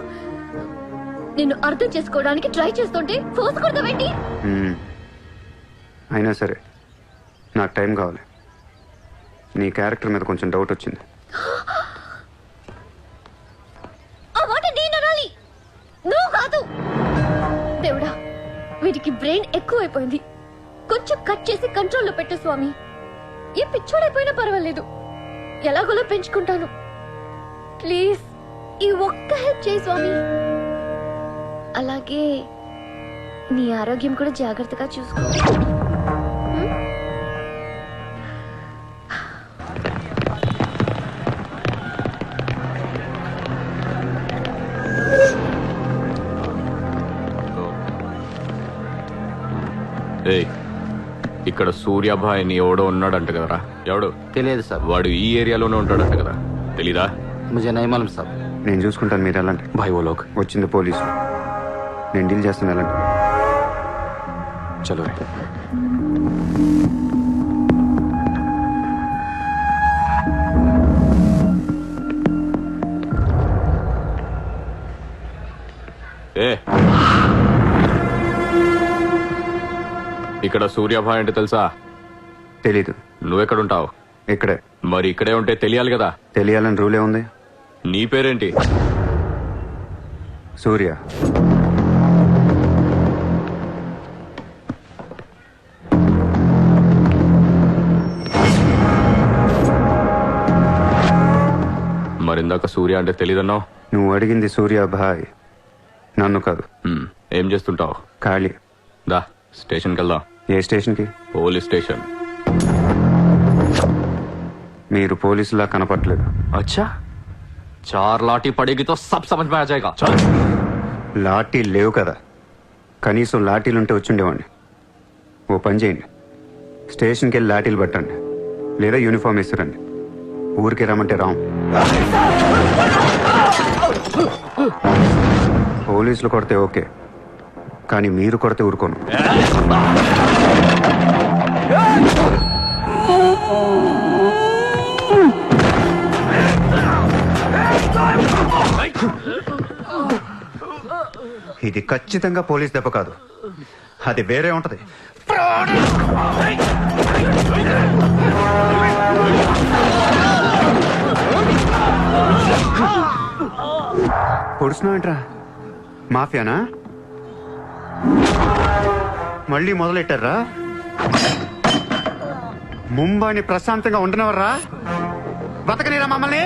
నిన్ను అర్థం చేసుకోవడానికి ట్రై చేస్తుంటే ఫోర్స్ కొడతావేంటి? అయినా సరే నాకు టైం కావాలి. నీ క్యారెక్టర్ మీద కొంచెం డౌట్ వచ్చింది. ఆ మాట నేను అనాలి, నువ్వు కాదు. దేవుడా, వీటికి బ్రెయిన్ ఎక్కువైపోయింది. కొంచెం కట్ చేసి కంట్రోల్లో పెట్టు స్వామి. ఏ పిచ్చోడైపోయినా పర్వాలేదు, ఎలాగోలా పెంచుకుంటాను. ప్లీజ్ ఈ ఒక్క హెల్ప్ చేయి స్వామి. అలాగే నీ ఆరోగ్యం కూడా జాగ్రత్తగా చూసుకో. ఏయ్, ఇక్కడ సూర్యాభాయ్ అని ఎవడో ఉన్నాడంట కదరా? ఎవడు? తెలియదు సార్. వాడు ఈ ఏరియాలోనే ఉంటాడంట కదా, తెలీదా? मुझे नहीं मालूम साहब. నేను చూసుకుంటాను, మీరు వెళ్ళండి. భాయ్ ఓ లోగ్ వచ్చింది పోలీసు, నేను డీల్ చేస్తాను, వెళ్ళండి. చలో. ఏ, ఇక్కడ సూర్యాభాయ్ అంటే తెలుసా? తెలీదు. నువ్వెక్కడుంటావు? ఇక్కడే. మరి ఇక్కడే ఉంటే తెలియాలి కదా. తెలియాలని రూలే ఉంది. నీ పేరేంటి? సూర్య. మరిందాక సూర్య అంటే తెలీదన్నావు. నువ్వు అడిగింది సూర్యాభాయ్, నన్ను కాదు. ఏం చేస్తుంటావు? ఖాళీ. దా స్టేషన్కి వెళ్దాం. ఏ స్టేషన్కి? Police station. మీరు పోలీసులా కనపట్లేదు. अच्छा, 4 लाठी पड़ेगी तो सब समझ में आ जाएगा. चल. లాఠీ లేవు కదా, కనీసం లాఠీలుంటే వచ్చుండేవాడిని. ఓ పని చేయండి, స్టేషన్కి వెళ్ళి లాఠీలు పట్టండి, లేదా యూనిఫామ్ వేసిరండి. ఊరికి రమ్మంటే రాం. పోలీసులు కొడితే ఓకే, కానీ మీరు కొడితే ఊరుకోను. ఇది ఖచ్చితంగా పోలీస్ దెబ్బ కాదు, అది వేరే ఉంటది. పొడుస్తున్నావు ఏంట్రా? మాఫియానా? మళ్ళీ మొదలెట్టారా? ముంబైని ప్రశాంతంగా ఉండనవర్రా? బతకనేరా మమ్మల్ని?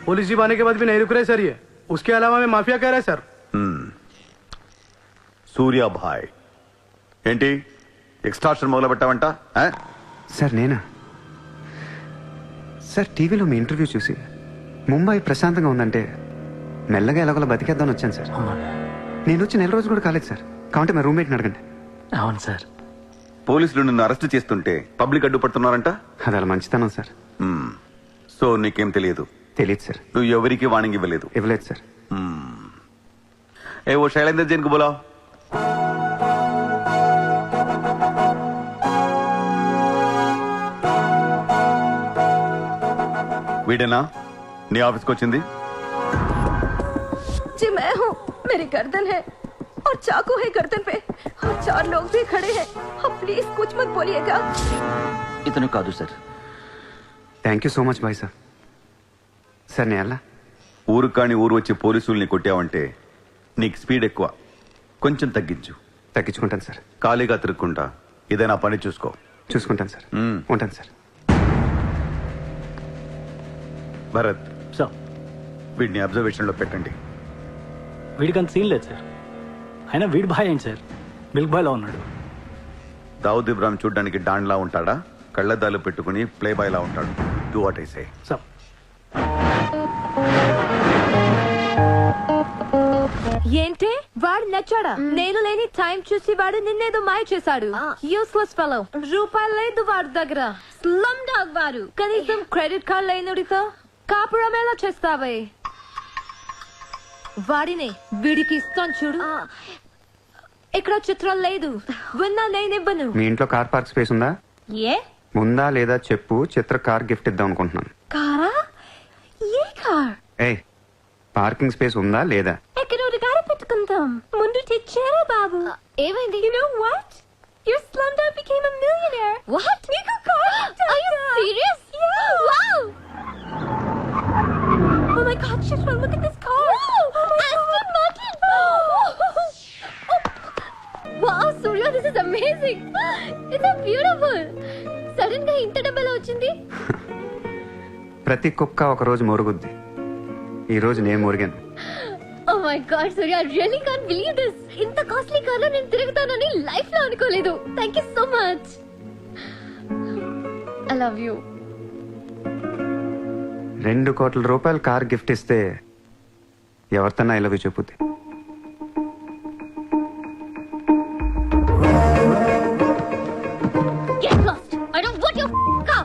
पुलिस जीप आने के बाद भी नहीं रुक रहे सर ये. उसके अलावा मैं माफिया कह रहा है सर. సూర్యాభాయ్ ఏంటి ఎక్స్ట్రాక్షన్ మొదలు పెట్టావంట? సార్ నేనా? సార్ టీవీలో మీ ఇంటర్వ్యూ చూసి ముంబై ప్రశాంతంగా ఉందంటే మెల్లగా ఎలాగోలా బతికేద్దామని వచ్చాను సార్. నేను వచ్చి 1 రోజు కూడా కాలేదు సార్. కాబట్టి మా రూమ్మేట్ని అడగండి. అవును సార్. పోలీసులు నిన్ను అరెస్ట్ చేస్తుంటే పబ్లిక్ అడ్డుపడుతున్నారంట. అది అలా మంచితనం సార్. సో నీకేం తెలియదు? తెలియదు సార్. నువ్వు ఎవరికి వార్నింగ్ ఇవ్వలేదు? ఇవ్వలేదు సార్. ఏ ఓ శైలేందర్ జైన్ కు బోలావ్. వీడేనా నీ ఆఫీస్కి వచ్చింది? जी मैं हूँ. मेरी गर्दन है और चाकू है गर्दन पे और 4 लोग भी खड़े हैं. अब प्लीज कुछ मत बोलिएगा. ఇతను కాదు sir. Thank you so much bye sir. Sir నేను ఎలా? ఊరు కాని ఊరు వచ్చి పోలీసుల్ని కొట్టావంటే నీకు స్పీడ్ ఎక్కువ, కొంచెం తగ్గించు. తగ్గించుకుంటాను సార్. ఖాళీగా తిరుక్కుంటా ఏదైనా పని చూసుకో. చూసుకుంటాను సార్. ఉంటాను సార్. భరత్ సార్, వీడిని అబ్జర్వేషన్ లో పెట్టండి. వీడికి అంత సీన్ లేదు సార్. అయినా వీడి బాయ్ ఏంటి సార్, మిల్క్ బాయ్ లా ఉన్నాడు. దావుద్ ఇబ్రాహిం చూడ్డానికి డాన్ లా ఉంటాడా? కళ్ళద్దాలు పెట్టుకుని ప్లే బాయ్ లా ఉంటాడు. Do what I say. Sir ఏంటి వాడు నచ్చాడా? నేను లేని టైం చూసి వాడు నిన్నేదో మాయ చేశాడు. Useless fellow. రూపాయలు లేదు వాడి దగ్గర. స్లమ్ డాగ్ వాడు. కనీసం క్రెడిట్ కార్డ్ లేనుడితో కాపురం ఎలా చేస్తావే? వాడినే వీడికి ఇస్తాను చూడు. ఇక్కడ చిత్రం లేదు. విన్నా నేనివ్వను. మీ ఇంట్లో కార్ పార్క్ స్పేస్ ఉందా? ఏ ఉందా లేదా చెప్పు, చిత్ర కార్ గిఫ్ట్ ఇద్దాం అనుకుంటున్నాను. కారా? ఏ కార్? ఏయ్, పార్కింగ్ స్పేస్ ఉందా లేదా? ఎక్కడో కారు పెట్టుకుందాం. ముందు తెచ్చారా బాబు? ఏమైంది? You know what? Your slumdog became a millionaire. What? నీకు car? Are you serious? Yeah. Wow. Oh my God, Shishma, look at this car. Oh my Aston Martin. Wow, Surya, this is amazing. It's so beautiful. Sudden గా ఇంత డబ్బులు వచ్చింది. ప్రతి కుక్క ఒక రోజు మొరుగుద్ది. ఈ రోజు నేను మురిగాను. Oh my God, Surya, I really can't believe this. ఇంత కాస్ట్లీ కార్ లో నేను తిరుగుతానని లైఫ్ లో అనుకోలేదు. Thank you so much. I love you. 2 కోట్ల రూపాయలు కార్ గిఫ్ట్ ఇస్తే ఎవరితోనా ఐ లవ్ యూ చెప్పుద్ది. Get lost. I don't want your car.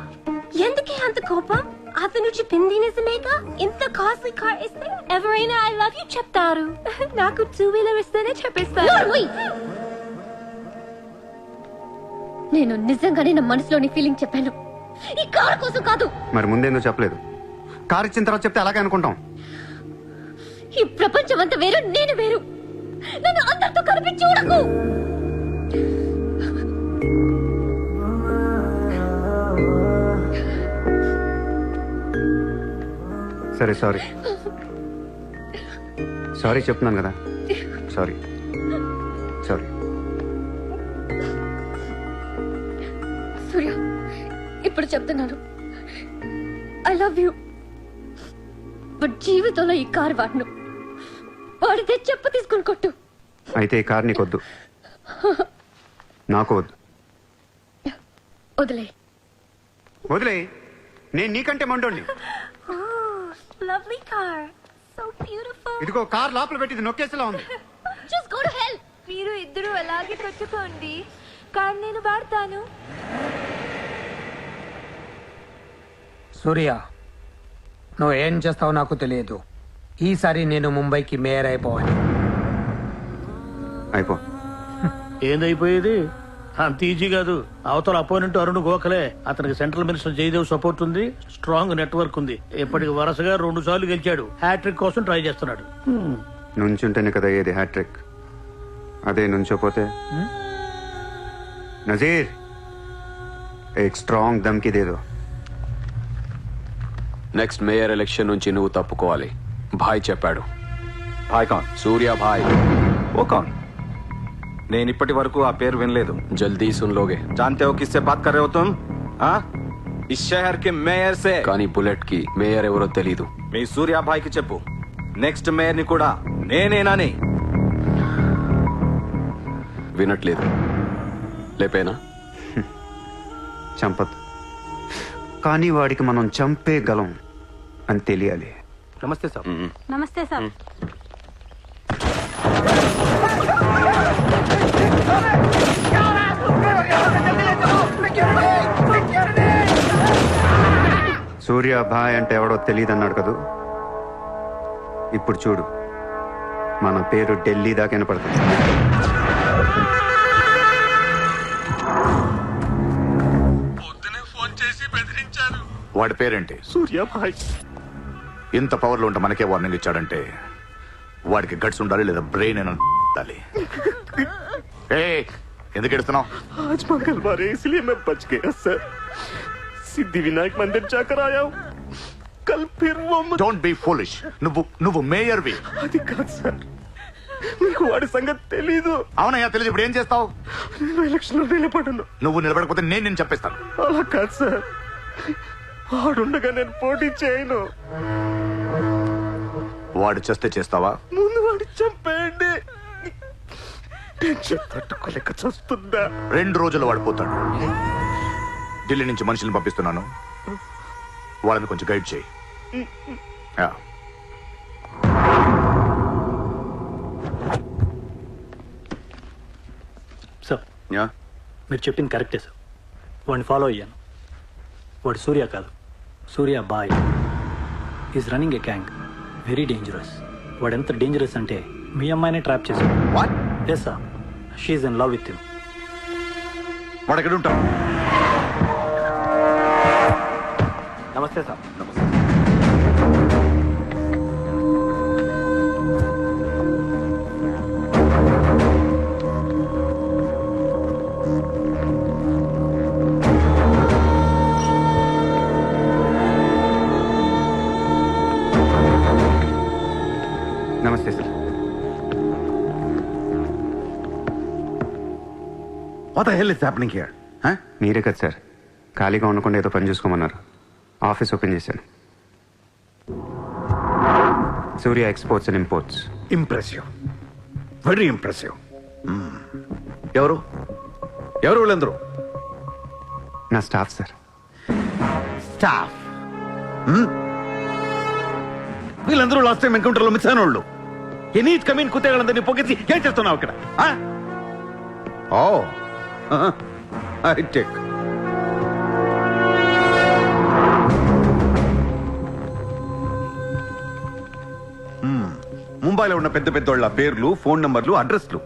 ఎందుకే అంత కోపం? అతను చెప్పింది నిజమేగా? ఇంత కాస్ట్లీ కార్ ఇస్తే ఎవరైనా ఐ లవ్ యూ చెప్తారు. నాకు 2-wheeler ఇస్తేనే చెప్పేస్తారు. నేను నిజంగానే నా మనసులోని ఫీలింగ్ చెప్పాను. ఈ కార్ కోసం కాదు. మరి ముందేందో చెప్పలేదు? కార్ ఇచ్చిన తర్వాత చెప్తే అలాగే అనుకుంటాం. ఈ ప్రపంచం అంతా వేరు, నేను వేరు. నన్ను అందరితో కలిపి చూడకు. సరే, సారీ సారీ చెప్తున్నాను కదా. Sorry sorry. సూర్య, ఇప్పుడు చెప్తున్నాను, ఐ లవ్ యూ. బట్ జీవితంలో ఈ కార్ వాడను. వాడితే చెప్ప తీసుకుని కొట్టు. అయితే ఈ కార్ నీకొద్దు, నాకు వద్దు. వదిలే. వదిలే, నేను నీకంటే మండోండి. Lovely car, so beautiful. ఇదిగో కార్ లోపల పెట్టింది నొక్కేసేలా ఉంది. Just go to hell. మీరు ఇద్దరు అలాగే కొట్టుకోండి. కార్ నేను వాడతాను. సూర్య, నువ్వు ఏం చేస్తావో నాకు తెలియదు. ఈసారి నేను ముంబైకి మేయర్ అయిపోవాలి. అయిపో. ఏందైపోయేది? అంత ఈజీ కాదు. అవతల అపోనెంట్ అరుణ్ గోఖలే. అతనికి సెంట్రల్ మినిస్టర్ జయదేవ్ సపోర్ట్ ఉంది, స్ట్రాంగ్ నెట్వర్క్ ఉంది. ఇప్పటికి వరుసగా 2 సార్లు గెలిచాడు. హ్యాట్రిక్ కోసం ట్రై చేస్తున్నాడు. నుంచుంటేనే కదా ఏది హ్యాట్రిక్. అదే నుంచోపోతే నజీర్ ఏక్ స్ట్రాంగ్ దమ్కి దేదో. నెక్స్ట్ మేయర్ ఎలక్షన్ నుంచి నువ్వు తప్పుకోవాలి. భాయ్ చెప్పాడు. भाई कौन? సూర్య భాయ్. वो कौन? నేను ఇప్పటి వరకు ఆ పేరు వినలేదు. జల్దీ సున్ లోగే. जानते हो किससे बात कर रहे हो तुम? हाँ? इस शहर के మేయర్ से. కానీ బుల్లెట్ కి మేయర్ ఎవరో తెలీదు. మీ సూర్యాభాయ్కి చెప్పు, నెక్స్ట్ మేయర్ ని కూడా నేనేనాని. వినట్లేదు. లేపేనా? చంపదు, కానీ వాడికి మనం చంపేయగలం అని తెలియాలి. నమస్తే సార్. నమస్తే సార్. సూర్య భాయ్ అంటే ఎవడో తెలియదు అన్నాడు కదూ. ఇప్పుడు చూడు, మన పేరు ఢిల్లీ దాకా వినపడుతుంది. వాడి పేరేంటి? సూర్యాభాయ్. ఇంత పవర్లో ఉంటే మనకే వార్నింగ్ ఇచ్చాడంటే వాడికి గట్స్ ఉండాలి, లేదా బ్రెయిన్ ఉండాలి. ఎందుకు ఎడుతున్నావు? आज मंगलवार है इसलिए मैं बच गया सर. सिद्धिविनायक मंदिर जाकर आया हूँ. कल फिर वो డోంట్ బి ఫూలిష్. నువ్వు మేయర్వి. అది కాదు సార్, మీకు వాడి సంగతి తెలీదు. అవునయ్యా, తెలియదు. ఇప్పుడు ఏం చేస్తావు? నేను ఎలక్షన్ లో నిలబడను. నువ్వు నిలబడకపోతే నేను నిన్ను చెప్పేస్తాను. అలా కాదు సార్, వాడుండగా నేను పోటీ చేయను. వాడు చేస్తే చేస్తావా? ముందు వాడి చంపేయండి. టెన్షన్ తట్టుకోలేక చూస్తుందా. 2 రోజులు వాడు పోతాడు. ఢిల్లీ నుంచి మనుషులను పంపిస్తున్నాను, వాళ్ళని కొంచెం గైడ్ చేయి. యా. Sir, yeah? మీరు చెప్పింది కరెక్టే సార్. వాడిని ఫాలో అయ్యాను. వాడు సూర్య కాదు, సూర్య బాయ్. Is running a gang, very dangerous. వాడు ఎంత డేంజరస్ అంటే మీ అమ్మాయిని ట్రాప్ చేశాడు. What? Yes sir, she's in love with you. వాడు ఎక్కడ ఉంటాం? నమస్తే సార్. నమస్తే sir. What the hell is happening here? Huh? మీరే కదా సార్ ఖాళీగా ఉండకుండా ఏదో పని చూసుకోమన్నారు. ఆఫీస్ ఓపెన్ చేశాను. Surya exports and imports. Impressive, very impressive. ఎవరు ఎవరు వీళ్ళందరూ? నా స్టాఫ్ సార్. స్టాఫ్? వీళ్ళందరూ లాస్ట్ టైం ఎన్కౌంటర్లో మిస్ అయిన వాళ్ళు. ఎనీ కమీన్ కుత్తేళ్ళందరినీ పొగేసి ఏం చేస్తున్నావు ఇక్కడ? Oh I take. ముంబైలో ఉన్న పెద్ద పెద్దోళ్ళ పేర్లు, ఫోన్ నంబర్లు, అడ్రస్లు.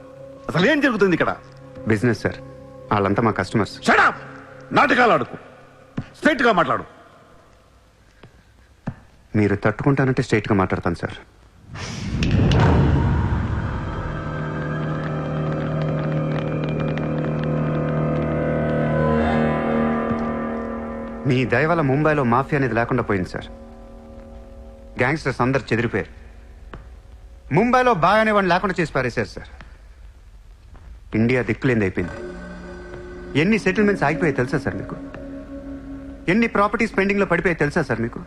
అసలు ఏం జరుగుతుంది ఇక్కడ? Business sir. వాళ్ళంతా మా కస్టమర్స్. Shut up! నాటకాలు ఆడుకు, స్ట్రైట్ గా మాట్లాడు. మీరు తట్టుకుంటానంటే స్ట్రైట్గా మాట్లాడతాను సార్. మీ దయ వల్ల ముంబైలో మాఫియా అనేది లేకుండా పోయింది సార్. గ్యాంగ్స్టర్స్ అందరు చెదిరిపోయారు. ముంబైలో బాగా అనేవాడిని లేకుండా చేసి పారేశారు సార్. ఇండియా దిక్కులేంది అయిపోయింది. ఎన్ని సెటిల్మెంట్స్ ఆగిపోయాయి తెలుసా సార్ మీకు? ఎన్ని ప్రాపర్టీస్ పెండింగ్లో పడిపోయాయి తెలుసా సార్ మీకు?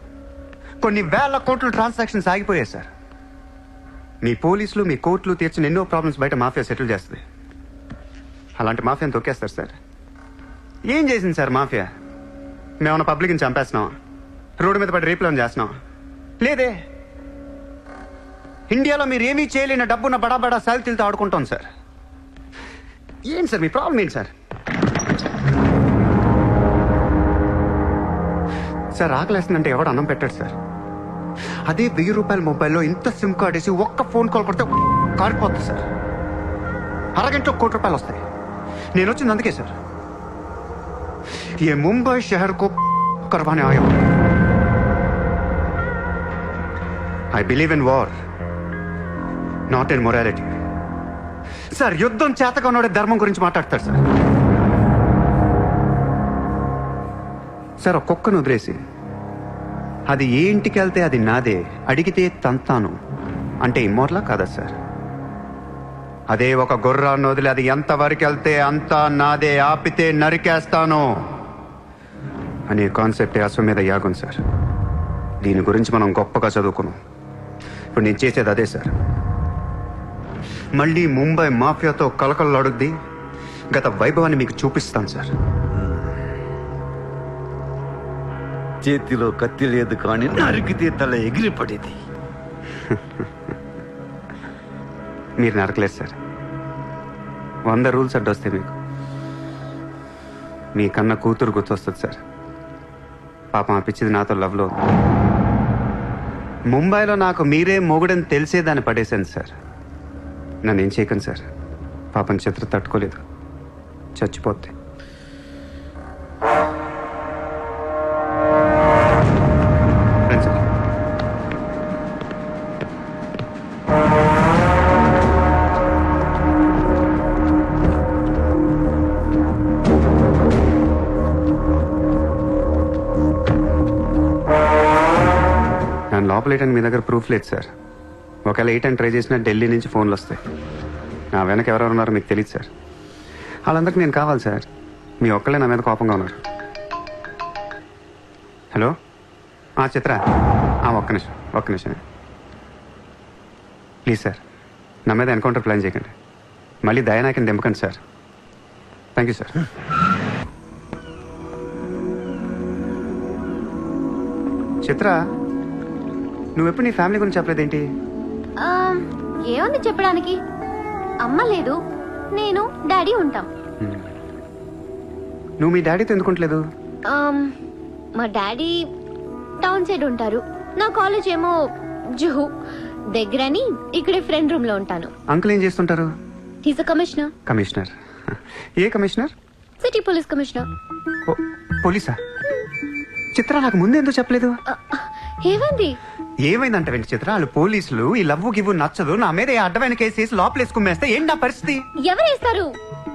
కొన్ని వేల కోట్ల ట్రాన్సాక్షన్స్ ఆగిపోయాయి సార్. మీ పోలీసులు, మీ కోర్టులు తీర్చిన ఎన్నో ప్రాబ్లమ్స్ బయట మాఫియా సెటిల్ చేస్తుంది. అలాంటి మాఫియాని తొక్కేస్తారు సార్. ఏం చేసింది సార్ మాఫియా? మేమన్నా పబ్లిక్ని చంపేస్తున్నాం, రోడ్డు మీద పడి రేపులను చేస్తున్నాం? లేదే. ఇండియాలో మీరు ఏమీ చేయలేని డబ్బున్న బడా బడా సాల్తీలతో ఆడుకుంటాం సార్. ఏంటి సార్ మీ ప్రాబ్లం ఏంటి సార్? సార్ ఆకలేస్తుందంటే ఎవడు అన్నం పెట్టాడు సార్. అదే 1000 రూపాయల మొబైల్లో ఇంత సిమ్ కార్డ్ వేసి ఒక్క ఫోన్ కాల్ కొడితే కారిపోతుంది సార్. అరగంటలో 1 కోటి రూపాయలు వస్తాయి. నేను వచ్చింది అందుకే సార్. ये मुंबई शहर को करवाने आया हूं. I believe in war, not in morality. Sir యుద్ధం చేతగా ఉన్నోడే ధర్మం గురించి మాట్లాడతారు సార్. సార్ ఒక కుక్కను వదిలేసి అది ఏ ఇంటికి వెళ్తే అది నాదే, అడిగితే తంతాను అంటే ఇమ్మోర్లా కాదా సార్? అదే ఒక గుర్రాన్ని వదిలి అది ఎంతవరకు వెళ్తే అంతా నాదే, ఆపితే నరికేస్తాను అనే కాన్సెప్టే అశ్వమేధ యాగం సార్. దీని గురించి మనం గొప్పగా చదువుకున్నాం. ఇప్పుడు నేను చేసేది అదే సార్. మళ్ళీ ముంబై మాఫియాతో కలకలలాడుద్ది గత వైభవాన్ని మీకు చూపిస్తాను సార్. చేతిలో కత్తి లేదు కానీ నరికితే తల ఎగిరిపడేది. మీరు నరకలేదు సార్. 100 రూల్స్ అడ్డొస్తాయి మీకు. మీ కన్న కూతురు గుర్తొస్తుంది సార్. పాపం ఆ పిచ్చిది నాతో లవ్లో ఉంది. ముంబైలో నాకు మీరే మొగుడని తెలిసేదాన్ని పడేశాను సార్. నన్ను ఏం చేయకండి సార్. పాపం చిత్ర తట్టుకోలేదు, చచ్చిపోద్ది. రండి సార్. నన్ను లోపలేయడానికి మీ దగ్గర ప్రూఫ్ లేదు సార్. ఒకవేళ 8 అని ట్రై చేసినా ఢిల్లీ నుంచి ఫోన్లు వస్తాయి. నా వెనక ఎవరెవరు ఉన్నారో మీకు తెలియదు సార్. వాళ్ళందరికీ నేను కావాలి సార్. మీ ఒక్కళ్ళే నా మీద కోపంగా ఉన్నారు. హలో చిత్ర, ఒక్క నిమిషం ప్లీజ్ సార్. నా మీద ఎన్కౌంటర్ ప్లాన్ చేయకండి. మళ్ళీ దయానాయకని దింపకండి sir. Thank you sir. Chitra, నువ్వెప్పుడు నీ ఫ్యామిలీ గురించి చెప్పలేదేంటి? ఏముంది చెప్పడానికి? అమ్మ లేదు, నేను డాడీ ఉంటాం. నువ్వు మీ డాడీతో ఎందుకుంటలేదు? మా డాడీ టౌన్ సైడ్ ఉంటారు. నా కాలేజ్ ఏమో జుహు. దగ్గరని ఇక్కడే ఫ్రెండ్ రూమ్ లో ఉంటాను. అంకుల్ ఏం చేస్తుంటారు? He's a commissioner. కమిషనర్? ఏ కమిషనర్? City police commissioner. పోలీసా? చిత్ర నాకు ముందు ఎందుకు చెప్పలేదు? ఏమైంది? ఏమైందంట వెంట చిత్ర, వాళ్ళు పోలీసులు ఈ లవ్వు గివ్వు నచ్చదు, నా మీద ఏ అడ్డమైన కేసు వేసి లోపలేసి కుమ్మేస్తే ఏంటి నా పరిస్థితి? ఎవరేస్తారు?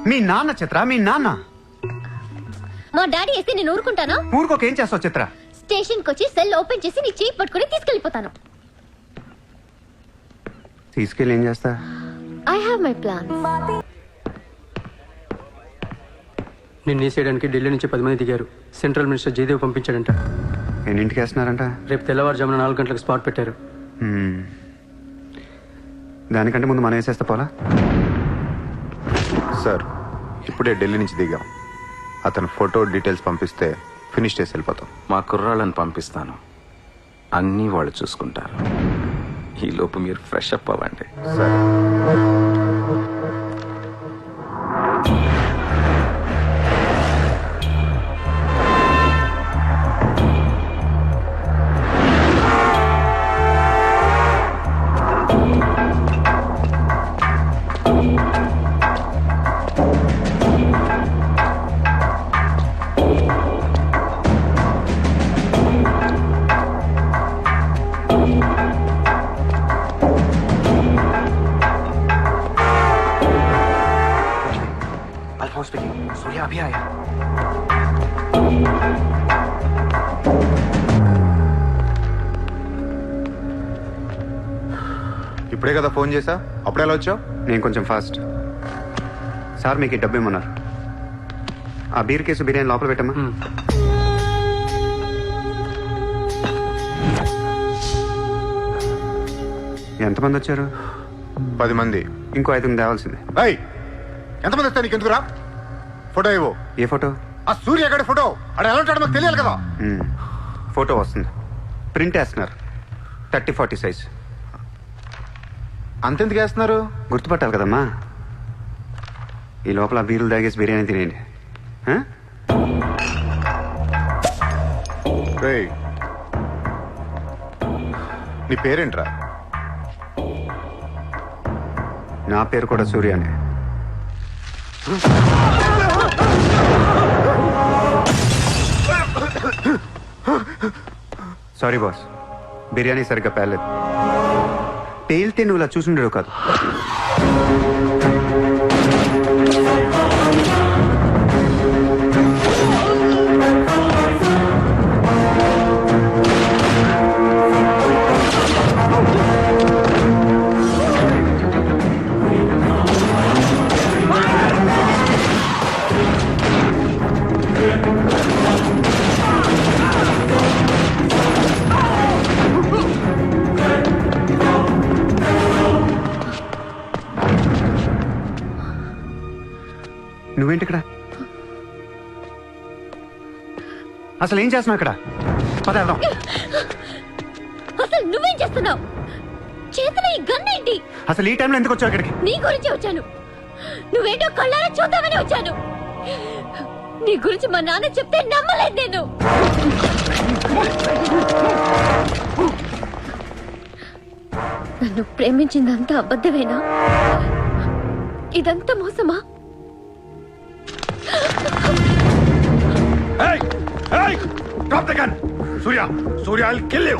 మీ నాన్న చిత్ర, మీ నాన్న. మా డాడీ వేస్తే నేను ఊరుకుంటానా? ఊరుకోకేం చేస్తావు చిత్ర? స్టేషన్ కి వచ్చి సెల్ ఓపెన్ చేసి నీ చేయి పట్టుకుని తీసుకెళ్లిపోతాను. తీసుకెళ్ళి ఏం చేస్తా? I have my plans. నిన్ను వేసేయడానికి ఢిల్లీ నుంచి 10 మంది దిగారు. సెంట్రల్ మినిస్టర్ జయదేవ్ పంపించాడంట. ఎన్నింటికి వేస్తున్నారంట? రేపు తెల్లవారుజామున 4 గంటలకు స్పాట్ పెట్టారు. దానికంటే ముందు మనం వేసేస్తా పోలా? సార్ ఇప్పుడే ఢిల్లీ నుంచి దిగాం. అతను ఫోటో డీటెయిల్స్ పంపిస్తే ఫినిష్ చేసి వెళ్ళిపోతాం. మా కుర్రాళ్ళని పంపిస్తాను, అన్నీ వాళ్ళు చూసుకుంటారు. ఈ లోపు మీరు ఫ్రెష్ అప్ అవ్వండి. సరే. सूर्या अभी आया. ఇప్పుడే కదా ఫోన్ చేసా, అప్పుడే ఎలా వచ్చావు? నేను కొంచెం ఫాస్ట్. సార్ మీకు డబ్బు ఇమ్మన్నారు. ఆ బీర్ కేసు బిర్యానీ లోపల పెట్టమ్మా. ఎంతమంది వచ్చారు? 10 మంది. ఇంకో 5 తేవాల్సిందే. ఎంతమంది వస్తా నీకు ఎందుకురా? ఫోటో ఇవ్వు. ఏ ఫోటో? ఆ సూర్య గడి ఫోటో. అక్కడ ఎలా ఉంటాడో మాకు తెలియాలి కదా. ఫోటో వస్తుంది, ప్రింట్ వేస్తున్నారు. 30-40 సైజ్. అంతెందుకు వేస్తున్నారు? గుర్తుపట్టాలి కదమ్మా. ఈ లోపల బీర్లు తాగేసి బిర్యానీ తినేయండి. నీ పేరేంట్రా? నా పేరు కూడా సూర్యానే. సారీ బాస్, బిర్యానీ సరిగ్గా పేర్లేదు. పేలితే నువ్వు ఇలా చూసుండేవు కాదు. నువ్వేంటి ఇక్కడ? అసలు ఏం చేస్తున్నావు ఇక్కడ? పదేద్దాం. అసలు నువ్వేం చేస్తున్నావు? చేతిలో ఈ గన్ ఏంటి? అసలు ఈ టైంలో ఎందుకు వచ్చావు ఇక్కడికి? నీ గురించి వచ్చాను. నువ్వేంటో కళ్ళారా చూద్దామని వచ్చాను. నీ గురించి మా నాన్న చెప్తే నమ్మలేదు నేను. నన్ను ప్రేమించిందంతా అబద్ధమేనా? ఇదంతా మోసమా? Drop the gun! Surya! Surya, I'll kill you!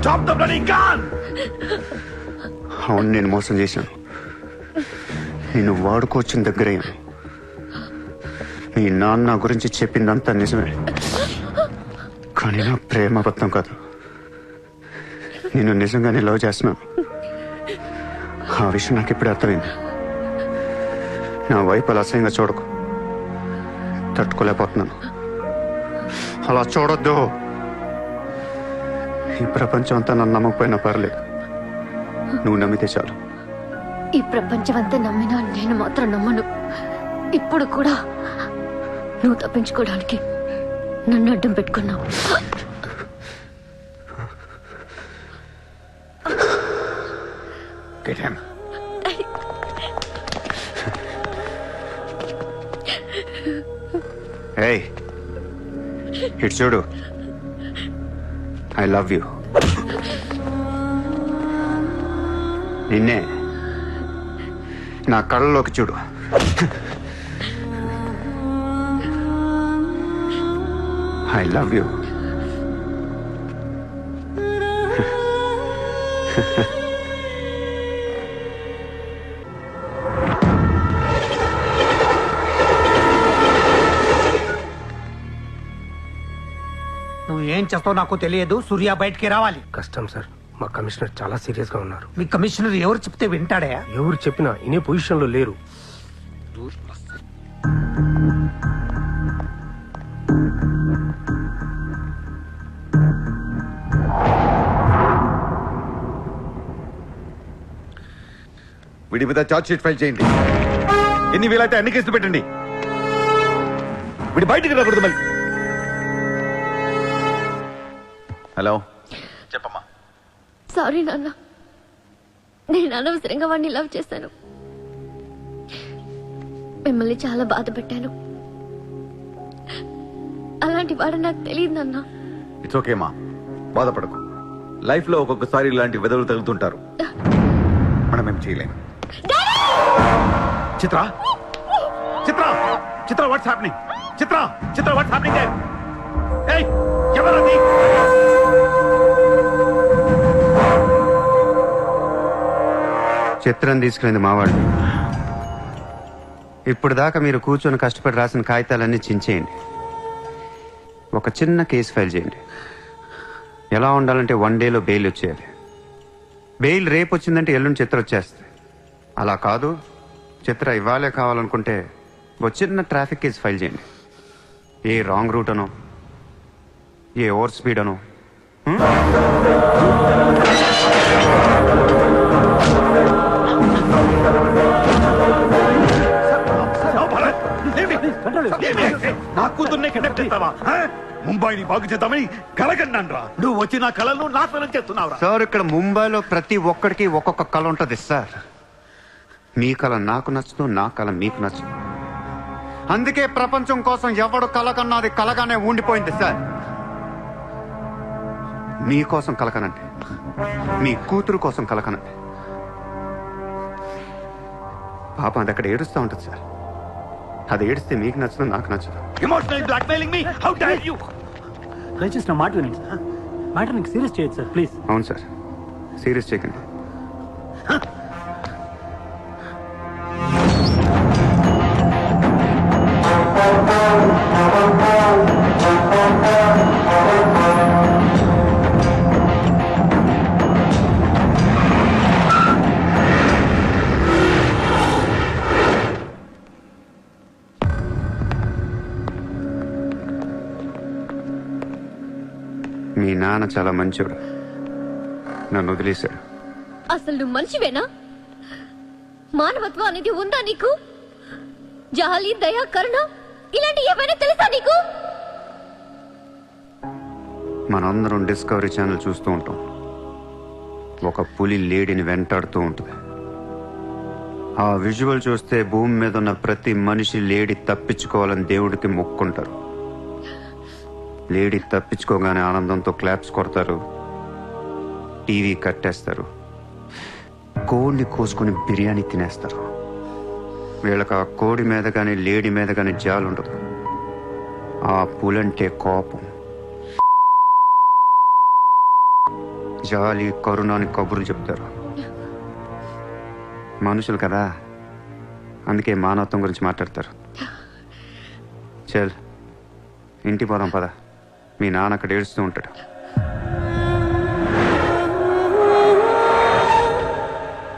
Drop the bloody gun! అవును, నేను మోసం చేశాను. నేను వాడుకోవచ్చిన దగ్గరయ్యాను. మీ నాన్న గురించి చెప్పిందంతా నిజమే, కానీ నా ప్రేమ అబద్ధం కాదు. నేను నిజంగానే లవ్ చేస్తున్నాను. ఆ విషయం నాకు ఇప్పుడే అర్థమైంది. నా వైపు అలా అసహ్యంగా చూడకు. తట్టుకోలేకపోతున్నాను. అలా చూడొద్దు. ఈ ప్రపంచం అంతా నన్ను నమ్మకపోయినా పర్లేదు, నువ్వు నమ్మితే చాలు. ఈ ప్రపంచం అంతా నమ్మినా నేను మాత్రం నమ్మను. ఇప్పుడు కూడా నువ్వు తప్పించుకోవడానికి నన్ను అడ్డం పెట్టుకున్నావు. Get him. Hey, ఇటు చూడు. I love you. నిన్నే. నా కళ్ళలోకి చూడు. I love you. నువ్వు ఏం చేస్తావు నాకు తెలియదు. సూర్య బయటికి రావాలి. కష్టం సార్, మా కమిషనర్ చాలా సీరియస్ గా ఉన్నారు. మీ కమిషనర్ ఎవరు చెప్తే వింటాడా? ఎవరు చెప్పినా ఇనే పొజిషన్ లో లేరు. వీడి మీద ఛార్జ్ షీట్ ఫైల్ చేయండి. ఎన్ని వీలైతే అన్ని కేసులు పెట్టండి. వీడి బయటికి రాకూడదు మళ్ళీ. హలో, చెప్పమ్మా. సారీ నాన్న, నేను అనవసరంగా వాడిని లవ్ చేశాను. మిమ్మల్ని చాలా బాధ పెట్టాను. అలాంటి వాడు నాకు తెలియదు నాన్న. ఇట్స్ ఓకే మా, బాధపడకు. లైఫ్ లో ఒక్కొక్కసారి ఇలాంటి వెదవులు తగులుతుంటారు. మనం ఏం చేయలేము. Chitra, Chitra, Chitra, what's happening? Chitra, Chitra, what's happening there? ఏయ్, ఎవరది? చిత్రం తీసుకెళ్ళింది మావాడు. ఇప్పుడు దాకా మీరు కూర్చొని కష్టపడి రాసిన కాగితాలన్నీ చించేయండి. ఒక చిన్న కేసు ఫైల్ చేయండి. ఎలా ఉండాలంటే 1 డేలో బెయిల్ వచ్చేయాలి. బెయిల్ రేపు వచ్చిందంటే ఎల్లుండి చిత్ర వచ్చేస్తుంది. అలా కాదు, చిత్ర ఇవ్వాలే కావాలనుకుంటే ఒక చిన్న ట్రాఫిక్ కేసు ఫైల్ చేయండి. ఏ రాంగ్ రూట్ అనో, ఏ ఓవర్ స్పీడ్ అనో. నా కూతుర్నే కిడ్నాప్ చేస్తావా? ముంబైని బాగు చేద్దామని కలగన్నాను రా. నువ్వు వచ్చి నా కళను నాశనం చేస్తున్నావు. సార్, ఇక్కడ ముంబైలో ప్రతి ఒక్కడికి ఒక్కొక్క కళ ఉంటుంది సార్. మీ కళ నాకు నచ్చదు, నా కళ మీకు నచ్చదు. అందుకే ప్రపంచం కోసం ఎవడు కళ కన్నది కలగానే ఉండిపోయింది సార్. మీకోసం కలకనండి, మీ కూతురు కోసం కలకనండి. పాప అది అక్కడ ఏడుస్తూ ఉంటుంది సార్. అది ఏడిస్తే మీకు నచ్చదు, నాకు నచ్చదు. Emotional blackmailing me, how dare you? దయచేసి నా మాట వినండి సార్. మ్యాటర్ నీకు సీరియస్ చేయొచ్చు సార్, ప్లీజ్. అవును సార్, సీరియస్ చేయకండి. మీ నాన్న చాలా మంచోడు, నన్ను వదిలేశాడు. అసలు నువ్వు మనిషివేనా? మానవత్వం అనేది ఉందా నీకు? జాలి, దయ, కరుణ ఇలాంటి ఏమైనా తెలుసా నీకు? మనందరం డిస్కవరీ ఛానల్ చూస్తూ ఉంటాం. ఒక పులి లేడీని వెంటాడుతూ ఉంటుంది. ఆ విజువల్ చూస్తే భూమి మీద ఉన్న ప్రతి మనిషి లేడీ తప్పించుకోవాలని దేవుడికి మొక్కుంటారు. లేడీ తప్పించుకోగానే ఆనందంతో క్లాప్స్ కొడతారు, టీవీ కట్టేస్తారు, కోడిని కోసుకొని బిర్యానీ తినేస్తారు. వీళ్ళకి ఆ కోడి మీద కానీ లేడీ మీద కానీ జాలి ఉండదు. ఆ పులంటే కోపం, జాలి, కరుణ అని కబుర్లు చెప్తారు. మనుషులు కదా, అందుకే మానవత్వం గురించి మాట్లాడతారు. చల్, ఇంటికి పోదాం పద. మీ నాన్న అక్కడ ఏడుస్తూ ఉంటాడు.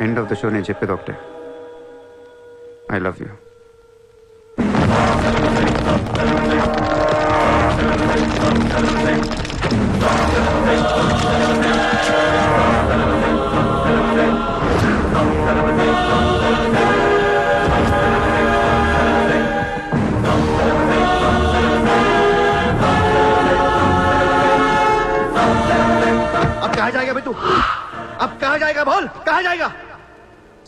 ఎండ్ ఆఫ్ ద షో నేను చెప్పేది ఒకటే, ఐ లవ్ యూ. कहाँ जाएगा तू? अब कहाँ जाएगा बोल, कहाँ जाएगा?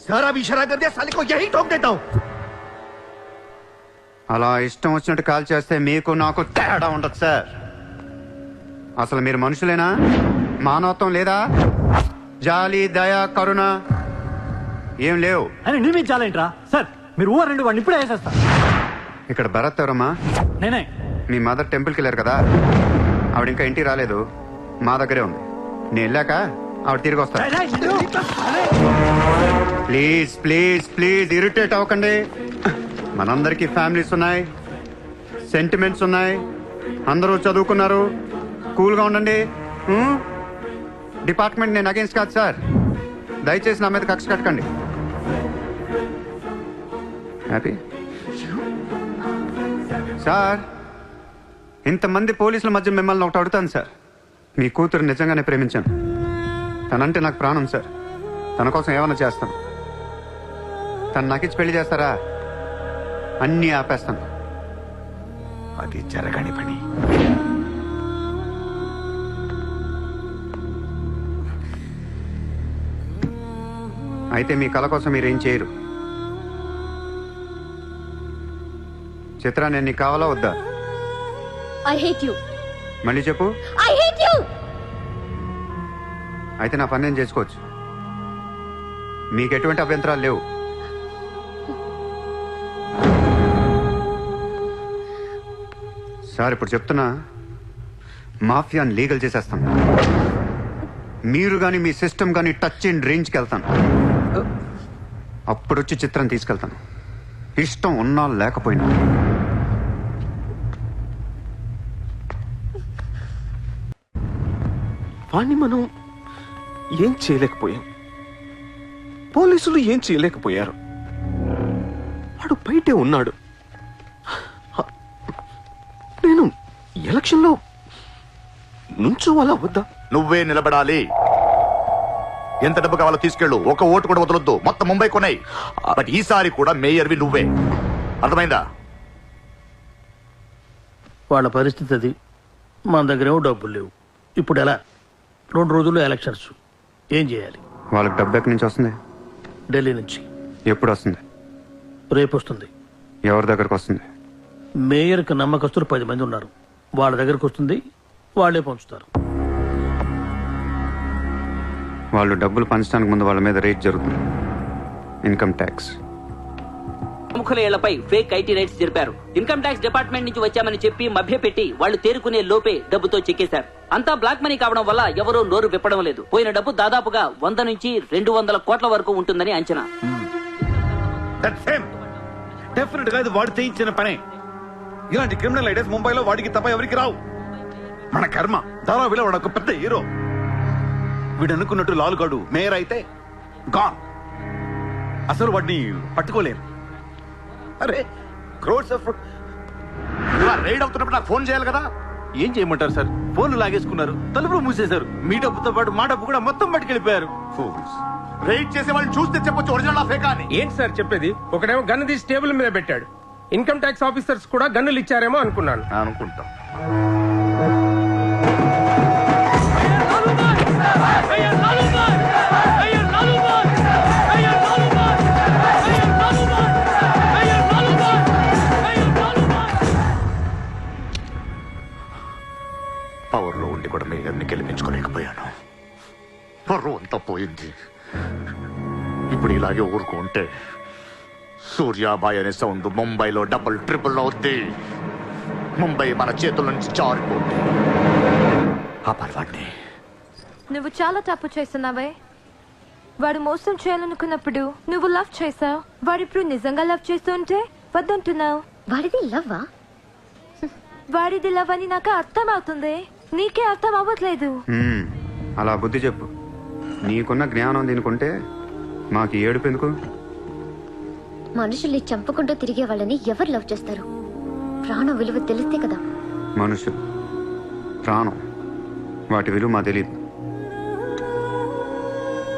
सारा भी इशारा कर दिया, साले को यही ठोक देता हूँ. అలా ఇష్టం వచ్చినట్టు కాల్ చేస్తే మీకు నాకు తేడా ఉండదు సార్. అసలు మీరు మనుషులేనా? మానవత్వం లేదా? జాలి, దయ, కరుణ ఏం లేవు. అని నిర్మించాలేంట్రా సార్? మీరు ఊరు రెండు వాడిని ఇప్పుడే వేసేస్తా. ఇక్కడ భరత్ ఎవరమ్మా? నేనే. మీ మదర్ టెంపుల్కి వెళ్ళారు కదా, ఆవిడ ఇంకా ఇంటికి రాలేదు, మా దగ్గరే ఉంది. నేను వెళ్ళాక ఆవిడ తిరిగి వస్తారు. ప్లీజ్ ప్లీజ్ ప్లీజ్ ఇరిటేట్ అవ్వకండి. మనందరికీ ఫ్యామిలీస్ ఉన్నాయి, సెంటిమెంట్స్ ఉన్నాయి, అందరూ చదువుకున్నారు. కూల్గా ఉండండి. డిపార్ట్మెంట్ నేను అగేన్స్ట్ కాదు సార్. దయచేసి నా మీద కక్ష కట్టకండి. Happy sir? ఇంతమంది పోలీసుల మధ్య మిమ్మల్ని ఒకటి అడుగుతాను సార్. మీ కూతురు నిజంగానే ప్రేమించాను. తనంటే నాకు ప్రాణం సార్. తన కోసం ఏమైనా చేస్తాను. తను నాకిచ్చి పెళ్లి చేస్తారా? అన్నీ ఆపేస్తాను. అది జరగని పని. అయితే మీ కళ కోసం మీరేం చేయరు. చిత్ర, నేను నీకు కావాలా వద్దా? I hate you. మళ్ళీ చెప్పు. I hate you. అయితే నా పని నేను చేసుకోవచ్చు. మీకు ఎటువంటి అభ్యంతరాలు లేవు. సార్ ఇప్పుడు చెప్తున్నా, మాఫియాని లీగల్ చేసేస్తాను. మీరు కానీ మీ సిస్టమ్ కానీ టచ్ అండ్ రేంజ్కి వెళ్తాను. అప్పుడు వచ్చి చిత్రం తీసుకెళ్తాను. ఇష్టం ఉన్నా లేకపోయినా. వాణ్ణి మనం ఏం చేయలేకపోయాం. పోలీసులు ఏం చేయలేకపోయారు. వాడు బయటే ఉన్నాడు. నేను ఎలక్షన్లో నుంచోవాలా వద్దా? నువ్వే నిలబడాలి. ఎంత డబ్బు కావాలో తీసుకెళ్ళు. ఒక ఓటు కూడా వదలొద్దు. మొత్తం ముంబై కొన్నాయి. బట్ ఈసారి కూడా మేయర్వి నువ్వే. అర్థమైందా? వాళ్ళ పరిస్థితి అది. మన దగ్గరేమో డబ్బులు లేవు. ఇప్పుడు ఎలా? 2 రోజుల్లో ఎలక్షన్స్. ఏం చేయాలి? వాళ్ళకి డబ్బు ఎక్కడి నుంచి వస్తుంది? ఢిల్లీ నుంచి. ఎప్పుడు వస్తుంది? రేపు వస్తుంది. ఎవరి దగ్గరకు వస్తుంది? మేయర్కి నమ్మకస్తులు 10 మంది ఉన్నారు. వాళ్ళ దగ్గరకు వస్తుంది. వాళ్ళే పంచుతారు. వాళ్ళు డబ్బులు పంచడానికి ముందు వాళ్ళ మీద రేట్ జరుగుతుంది. Income tax. ప్రముఖుల ఇళ్లపై ఫేక్ ఐటీ రైట్స్ జరిపారు. ఇన్కమ్ ట్యాక్స్ డిపార్ట్మెంట్ నుంచి వచ్చామని చెప్పి మభ్యపెట్టి వాళ్ళు తేరుకునే లోపే డబ్బుతో చెక్కేశారు. అంతా బ్లాక్ మనీ కావడం వల్ల ఎవరూ నోరు విప్పడం లేదు. పోయిన డబ్బు దాదాపుగా 100 నుంచి 200 కోట్ల వరకు ఉంటుందని అంచనా. డెఫినెట్ గా ఇది వాడు చేయించిన పనే. ఇలాంటి క్రిమినల్ ఐడియాస్ ముంబైలో వాడికి తప్ప ఎవరికి రావు. మన కర్మ. ధారావిలో వాడు ఒక పెద్ద హీరో. వీడు అనుకున్నట్టు లాలుగాడు మేయర్ అయితే గాన్. అసలు వాడిని పట్టుకోలేరు. అరే క్రోడ్స్ ఆఫ్ రైడ్ అవుతున్నప్పుడు నాకు ఫోన్ చేయాలి కదా. ఏం చేయమంటారు సార్? ఫోన్లు లాగేసుకున్నారు, తలుపులు మూసేశారు. మీ డబ్బుతో పాటు మా డబ్బు కూడా మొత్తం పట్టుకెళ్ళిపోయారు. రైడ్ చేసే వాళ్ళని చూస్తే చెప్పొచ్చు ఒరిజినల్ ఫేక్ అని. ఏంటి సార్ చెప్పేది? ఒకడేమో గన్ను తీసి టేబుల్ మీద పెట్టాడు. ఇన్కమ్ ట్యాక్స్ ఆఫీసర్స్ కూడా గన్నులు ఇచ్చారేమో అనుకున్నాను. అనుకుంటాం. పవర్లో ఉండి కూడా మేయర్ని గెలిపించుకోలేకపోయాను. పర్వం అంతా పోయింది. ఇప్పుడు ఇలాగే ఊరుకుంటే సూర్యాబాయ్ అనే సౌండ్ ముంబైలో డబుల్ ట్రిపుల్ అవుద్ది. ముంబై మన చేతుల నుంచి జారిపోద్ది. ఆపాలి వాడిని. నువ్వు చాలా తప్పు చేస్తున్నావే. వాడు మోసం చేయాలనుకున్నప్పుడు నువ్వు లవ్ చేసావు. వాడిప్పుడు నిజంగా లవ్ చేస్తుంటే వద్దంటున్నావు. వాడిది లవ్వా? వాడిది లవ్ అని నాకు అర్థం అవుతుంది. నీకే అర్థం అవ్వట్లేదు. అలా బుద్ధి చెప్పు. నీకున్న జ్ఞానం దీనికుంటే మాకు ఏడుపు ఎందుకు? మనుషుల్ని చంపుకుంటూ తిరిగే వాళ్ళని ఎవరు లవ్ చేస్తారు? ప్రాణం విలువ తెలిస్తే కదా. మనుషులు, ప్రాణం, వాటి విలువ మా తెలియదు.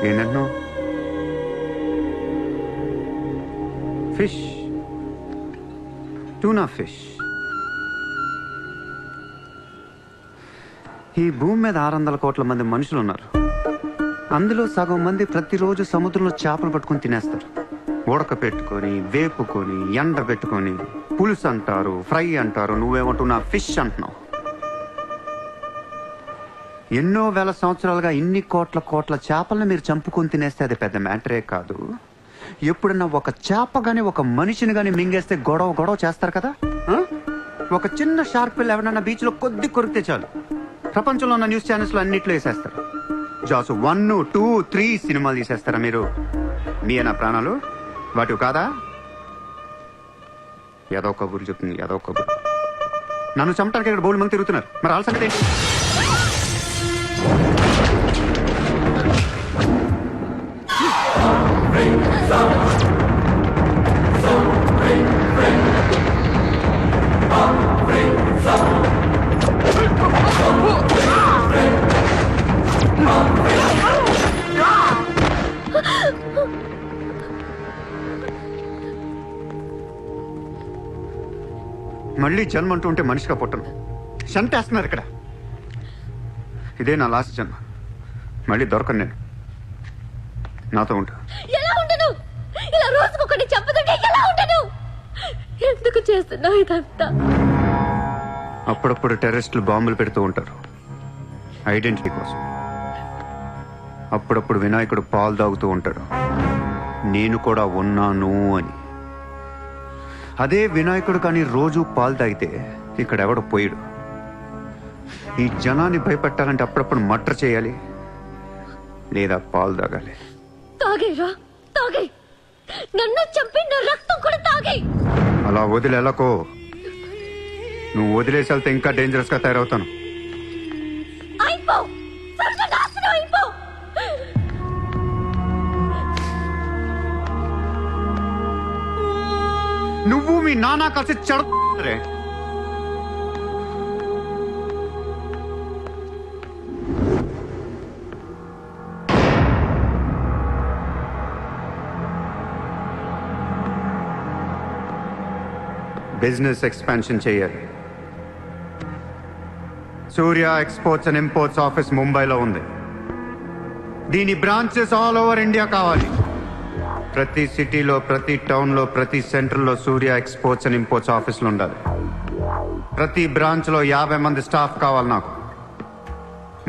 ఏంటంటున్నా? Fish, tuna fish. ఈ భూమి మీద 600 కోట్ల మంది మనుషులు ఉన్నారు. అందులో సగం మంది ప్రతిరోజు సముద్రంలో చేపలు పట్టుకొని తినేస్తారు. ఉడక పెట్టుకొని, వేపుకొని, ఎండ పెట్టుకొని, పులుసు అంటారు, ఫ్రై అంటారు. నువ్వేమంటున్నా ఫిష్ అంటున్నావు. ఎన్నో వేల సంవత్సరాలుగా ఇన్ని కోట్ల చేపలను మీరు చంపుకొని తినేస్తే అది పెద్ద మ్యాటరే కాదు. ఎప్పుడన్నా ఒక చేప గాని ఒక మనిషిని గాని మింగేస్తే గొడవ గొడవ చేస్తారు కదా ఆ? ఒక చిన్న షార్క్ పిల్ల ఎవరన్నా బీచ్ లో కొద్ది కొరికితే చాలు ప్రపంచంలో ఉన్న న్యూస్ ఛానల్స్ లో అన్నిట్లో వేసేస్తారు. జాసు 1, 2, 3 సినిమాలు తీసేస్తారా మీరు? మీ నా ప్రాణాలు వాటివి కాదా? ఏదో కబుర్లు చెప్తుంది, ఏదో కబుర్లు. నన్ను చంపడానికి ఇక్కడ బోల్డ్ మంది తిరుగుతున్నారు. మరి వాళ్ళ సంగతి ఏంటి? మళ్ళీ జన్మ అంటూ ఉంటే మనిషిగా పుట్టను. చంపేస్తున్నారు ఇక్కడ. ఇదే నా లాస్ట్ జన్మ. మళ్ళీ దొరకను నేను. నాతో ఉంటా. ఎలా ఉండను? ఇలా రోజుకొకటి చంపుతుంటే ఎలా ఉండను? ఎందుకు చేస్తున్నావు ఇదంతా? అప్పుడప్పుడు టెర్రరిస్టులు బాంబులు పెడుతూ ఉంటారు ఐడెంటిటీ కోసం. అప్పుడప్పుడు వినాయకుడు పాలు తాగుతూ ఉంటాడు నేను కూడా ఉన్నాను అని. అదే వినాయకుడు కానీ రోజు పాలు తాగితే ఇక్కడ ఎవడ పోయాడు. ఈ జనాన్ని భయపెట్టాలంటే అప్పుడప్పుడు మర్డర్ చేయాలి లేదా పాలు తాగాలి. తాగేరా? తాగే. నన్ను చంపి నా రక్తం కూడా తాగే. అలా వదిలేలకో. నువ్వు వదిలేసి వెళ్తే ఇంకా డేంజరస్ గా తయారవుతాను. అయిపో. సర్వనాశనం అయిపో. నువ్వు మీ నాన్న కలిసి చెడరే. బిజినెస్ ఎక్స్పాన్షన్ చేయాలి. సూర్య ఎక్స్పోర్ట్స్ అండ్ ఇంపోర్ట్స్ ఆఫీస్ ముంబైలో ఉంది. దీని బ్రాంచెస్ ఆల్ ఓవర్ ఇండియా కావాలి. ప్రతి సిటీలో, ప్రతి టౌన్లో, ప్రతి సెంటర్లో సూర్య ఎక్స్పోర్ట్స్ అండ్ ఇంపోర్ట్స్ ఆఫీసులు ఉండాలి. ప్రతి బ్రాంచ్లో 50 మంది స్టాఫ్ కావాలి నాకు.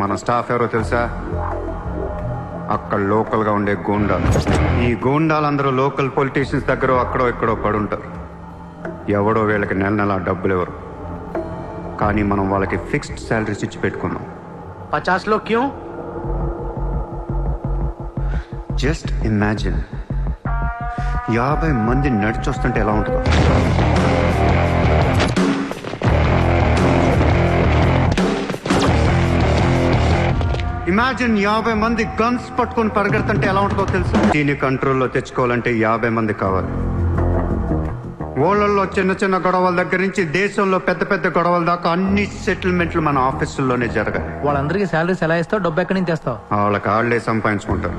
మన స్టాఫ్ ఎవరో తెలుసా? అక్కడ లోకల్గా ఉండే గూండాలు. ఈ గూండాలందరూ లోకల్ పొలిటీషియన్స్ దగ్గర అక్కడో ఇక్కడో పడుంటారు. ఎవడో వీళ్ళకి నెల నెల డబ్బులు ఎవరు, కానీ మనం వాళ్ళకి ఫిక్స్డ్ శాలరీస్ ఇచ్చి పెట్టుకున్నాం. 50 లో క్యూ? జస్ట్ ఇమాజిన్ 50 మంది నడిచొస్తుంటే ఎలా ఉంటుందో. ఇమాజిన్ 50 మంది గన్స్ పట్టుకొని పరిగెడుతుంటే ఎలా ఉంటుందో తెలుసు. దీన్ని కంట్రోల్లో తెచ్చుకోవాలంటే 50 మంది కావాలి. ఊళ్ళల్లో చిన్న చిన్న గొడవల దగ్గర నుంచి దేశంలో పెద్ద పెద్ద గొడవల దాకా అన్ని సెటిల్మెంట్లు మన ఆఫీసుల్లోనే జరగాలి. వాళ్ళందరికీ శాలరీస్ ఎలా ఇస్తావు? డబ్బు ఎక్కడి నుంచి తెస్తావు? వాళ్ళకి ఆళ్లే సంపాదించుకుంటారు.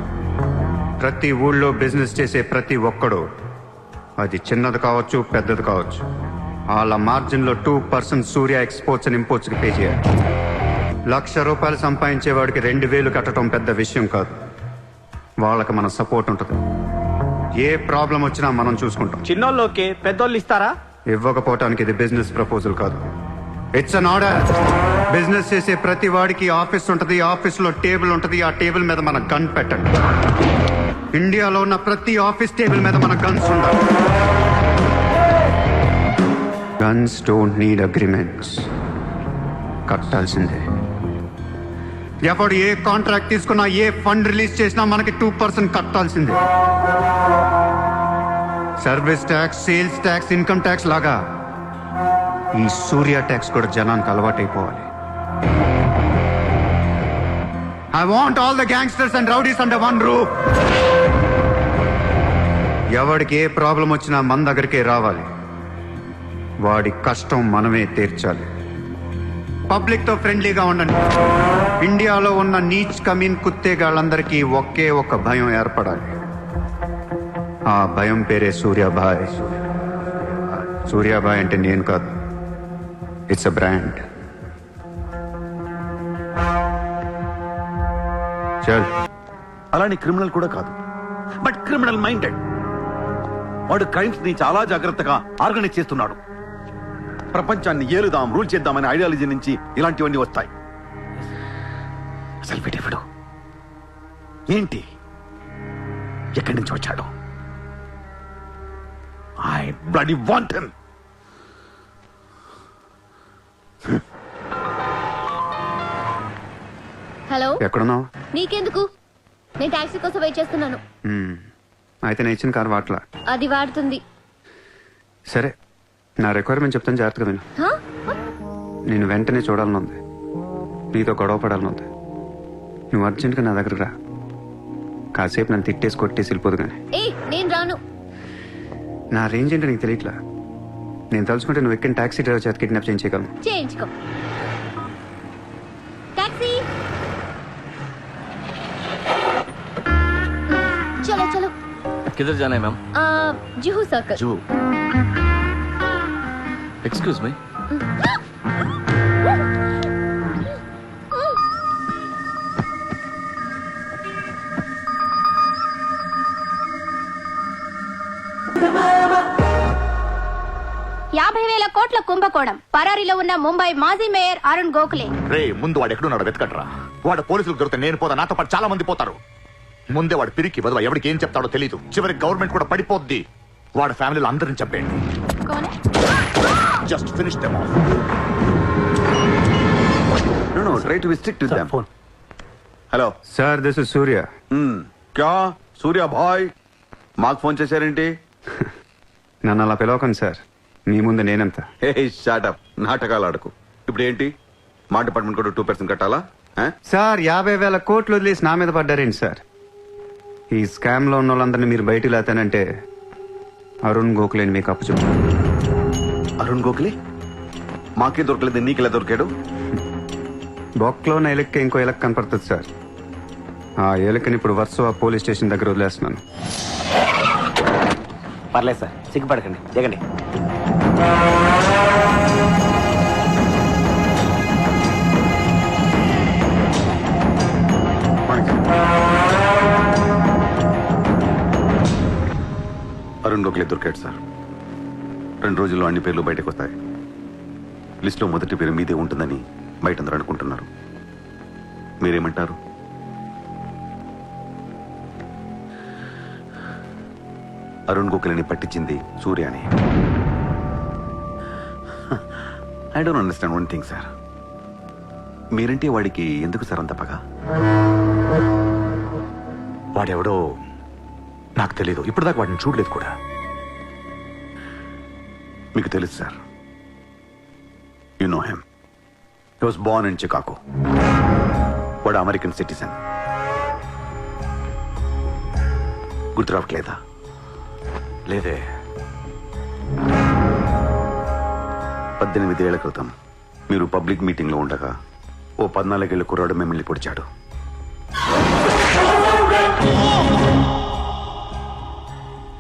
ప్రతి ఊళ్ళో బిజినెస్ చేసే ప్రతి ఒక్కడు, అది చిన్నది కావచ్చు పెద్దది కావచ్చు, వాళ్ళ మార్జిన్లో 2% సూర్య ఎక్స్పోర్ట్స్ అండ్ ఇంపోర్ట్స్కి పే చేయాలి. ₹1,00,000 సంపాదించే వాడికి 2,000 కట్టడం పెద్ద విషయం కాదు. వాళ్ళకి మన సపోర్ట్ ఉంటుంది. ఏ ప్రాబ్లం వచ్చినా మనం చూసుకుంటాం. చిన్నోళ్ళకి పెద్దోళ్ళు ఇస్తారా? ఇవ్వకపోవటానికి ఇది బిజినెస్ ప్రపోజల్ కాదు, ఇట్స్ అన్ ఆర్డర్. బిజినెస్ చేసే ప్రతి వాడికి ఆఫీస్ ఉంటుంది. ఆఫీస్లో టేబుల్ ఉంటుంది. ఆ టేబుల్ మీద మన గన్ పెట్టండి. ఇండియాలో ఉన్న ప్రతి ఆఫీస్ టేబుల్ మీద మన గన్స్ ఉండాలి. Guns don't need agreements. కట్టాల్సిందే. ఎవడు ఏ కాంట్రాక్ట్ తీసుకున్నా, ఏ ఫండ్ రిలీజ్ చేసినా మనకి 2% కట్టాల్సిందే. Service tax, sales tax, income tax లాగా ఈ సూర్య ట్యాక్స్ కూడా జనానికి అలవాటైపోవాలి. I want all the gangsters and rowdies under one roof. ఎవడికి ఏ ప్రాబ్లం వచ్చినా మన దగ్గరికే రావాలి. వాడి కష్టం మనమే తీర్చాలి. పబ్లిక్ తో ఫ్రెండ్లీగా ఉండండి. ఇండియాలో ఉన్న నీచ్ కమీన్ కుత్తేగాళ్ళందరికీ ఒకే ఒక భయం ఏర్పడాలి. ఆ భయం పేరే సూర్యాభాయ్. సూర్యాభాయ్ అంటే నేను కాదు, ఇట్స్ అ బ్రాండ్. చల్. అలాని క్రిమినల్ కూడా కాదు, బట్ క్రిమినల్ మైండెడ్. వాడు క్రైమ్స్ ని చాలా జాగ్రత్తగా ఆర్గనైజ్ చేస్తున్నాడు. ప్రపంచాన్ని ఏలుదాం, రూల్ చేద్దామనే ఐడియాలజీ నుంచి ఇలాంటివన్నీ వస్తాయి. అసలు వీడెవడు? ఏంటి? ఎక్కడి నుంచి వచ్చాడు? bloody wanton. హలో, ఎక్కడున్నావు? నీకెందుకు? నేను టాక్సీ కోసం వెయిట్ చేస్తున్నాను. అయితే నేను ఇచ్చిన కారు వాట్లా. అది వాడుతుంది. సరే, నా రిక్వైర్మెంట్ చెప్తాను, జాగ్రత్తగా విను. హా? నేను వెంటనే చూడాలని ఉంది, నీతో గొడవ పడాలని ఉంది. నువ్వు అర్జెంట్గా నా దగ్గర రా. కాసేపు నన్ను తిట్టేసి కొట్టేసి వెళ్ళిపోదు కానీ. ఏ, నేను రాను. నా రేంజ్ ఏంటో నీకు తెలియట్లా. నేను తలుచుకుంటే నువ్వు ఎక్కిన టాక్సీ డ్రైవర్ చేత కిడ్నాప్ చేయించగలను. చేయించుకో. టాక్సీ, చలో చలో. किधर जाना है मैम? జుహూ సర్కిల్. जू एक्सक्यूज मी. $50,000 కోట్ల కుంభకోణం. పరారీలో ఉన్న ముంబై మాజీ మేయర్ అరుణ్ గోఖలే. రే, ముందు వాడు ఎక్కడున్నాడు వెతకట్రా. వాడు పోలీసులకు దొరికితే నేను పోతా, నాతో పాటు చాలా మంది పోతారు. ముందే వాడు పిరికి వదవ, ఎవరికి ఏం చెప్తాడో తెలియదు. చివరికి గవర్నమెంట్ కూడా పడిపోద్ది. వాడి ఫ్యామిలీలో అందరిని చంపేయండి. Just finish them off. No, try to be strict with them. Hello sir, this is Surya. క్యా సూర్య భాయ్, మాకు ఫోన్ చేశారేంటి? నన్ను అలా పిలవకండి సార్, మీ ముందు నేనెంత. హే షాటప్, నాటకాలు ఆడకు. ఇప్పుడు ఏంటి, మా డిపార్ట్మెంట్ కూడా 2% కట్టాలా? సార్, 50,000 కోట్లు వదిలేసి నా మీద పడ్డారేంటి సార్? ఈ స్కామ్ లో ఉన్న వాళ్ళందరినీ మీరు బయటికి లేతానంటే అరుణ్ గోఖలేని మీకు అప్పు చెప్పు. అరుణ్ గోఖలే మాకే దొరకలేదు, నీకెలా దొరికాడు? బొక్కలో ఉన్న ఎలక్కి ఇంకో ఎలక్ కనపడుతుంది సార్. ఆ ఎలకని ఇప్పుడు వర్సోవా పోలీస్ స్టేషన్ దగ్గర వదిలేస్తున్నాను. పర్లేదు సార్, సిగ్గుపడకండి, దిగండి. అరుణ్ గోఖలే దొరికాడు సార్. 2 రోజుల్లో అన్ని పేర్లు బయటకు వస్తాయి. లిస్టులో మొదటి పేరు మీదే ఉంటుందని బయట అందరూ అనుకుంటున్నారు. మీరేమంటారు? అరుణ్ గోఖలేని పట్టించింది సూర్య అని. I don't understand one thing sir. మీరంటే వాడికి ఎందుకు సార్ అంత పగ? వాడెవడో నాకు తెలీదు, ఇప్పటిదాకా వాడిని చూడలేదు కూడా. మీకు తెలుసు sir, you know him. He was Born in Chicago. వాడు అమెరికన్ సిటిజన్. గుర్తు రావట్లేదా? లేదే. 18 ఏళ్ల క్రితం మీరు పబ్లిక్ మీటింగ్లో ఉండగా ఓ 14 ఏళ్ల కుర్రాడు మిమ్మల్ని పొడిచాడు.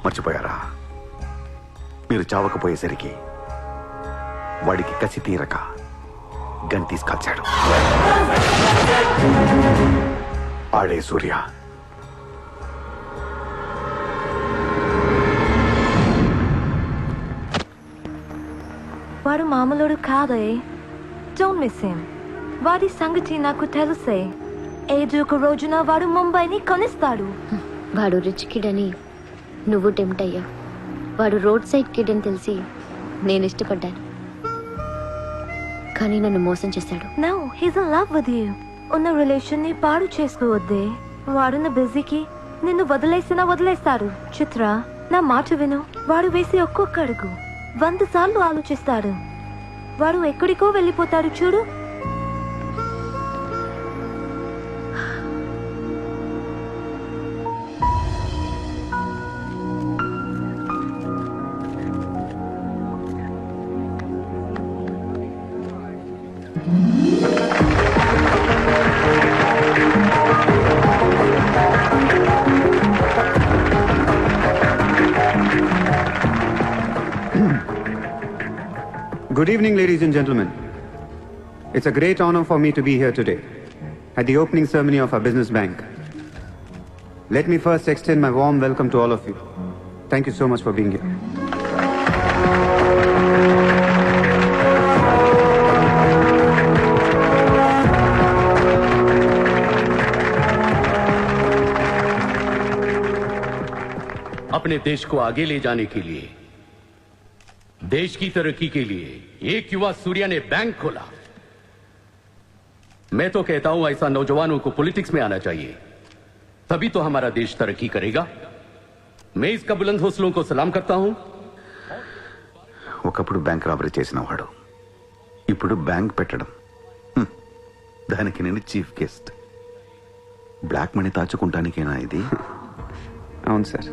మర్చిపోయారా? మీరు చావకపోయేసరికి వాడికి కసి తీరక గన్ తీసుకొచ్చాడు. ఆడే సూర్య. వాడు మామూలుడు కాదే. Don't miss him. వాడి సంగతి నాకు తెలుసే. ఏదో ఒక రోజున వాడు ముంబైని కొనిస్తాడు. వాడు రిచ్ కిడ్ అని నువ్వు టెంప్ట్ అయ్యా. వాడు రోడ్ సైడ్ కిడ్ అని తెలిసి నేను ఇష్టపడ్డాను, కానీ నన్ను మోసం చేశాడు. No, he's in love with you. ఉన్న రిలేషన్ ని పాడు చేసుకోవద్దే. వాడున్న బిజీకి నిన్ను వదిలేస్తాడు. చిత్ర, నా మాట విను. వాడు వేసి ఒక్కొక్క అడుగు 100 సార్లు ఆలోచిస్తాడు. వాడు ఎక్కడికో వెళ్ళిపోతాడు చూడు. Good evening, ladies and gentlemen. It's a great honor for me to be here today at the opening ceremony of our business bank. Let me first extend my warm welcome to all of you. Thank you so much for being here. अपने देश को आगे ले जाने के लिए देश की तरक्की के लिए एक युवा सूर्या ने बैंक खोला। मैं तो कहता हूं ऐसा नौजवानों को पॉलिटिक्स में आना चाहिए, तभी तो हमारा देश तरक्की करेगा। मैं इसका बुलंद हौसलों को सलाम करता हूं। ఒకప్పుడు బ్యాంక్ రాబరీ చేసిన వాడు ఇప్పుడు బ్యాంక్ పెట్టడం, దానికి నేను చీఫ్ గెస్ట్. బ్లాక్ మనీ దాచుకుంటానికేనా ఇది? అవును సార్,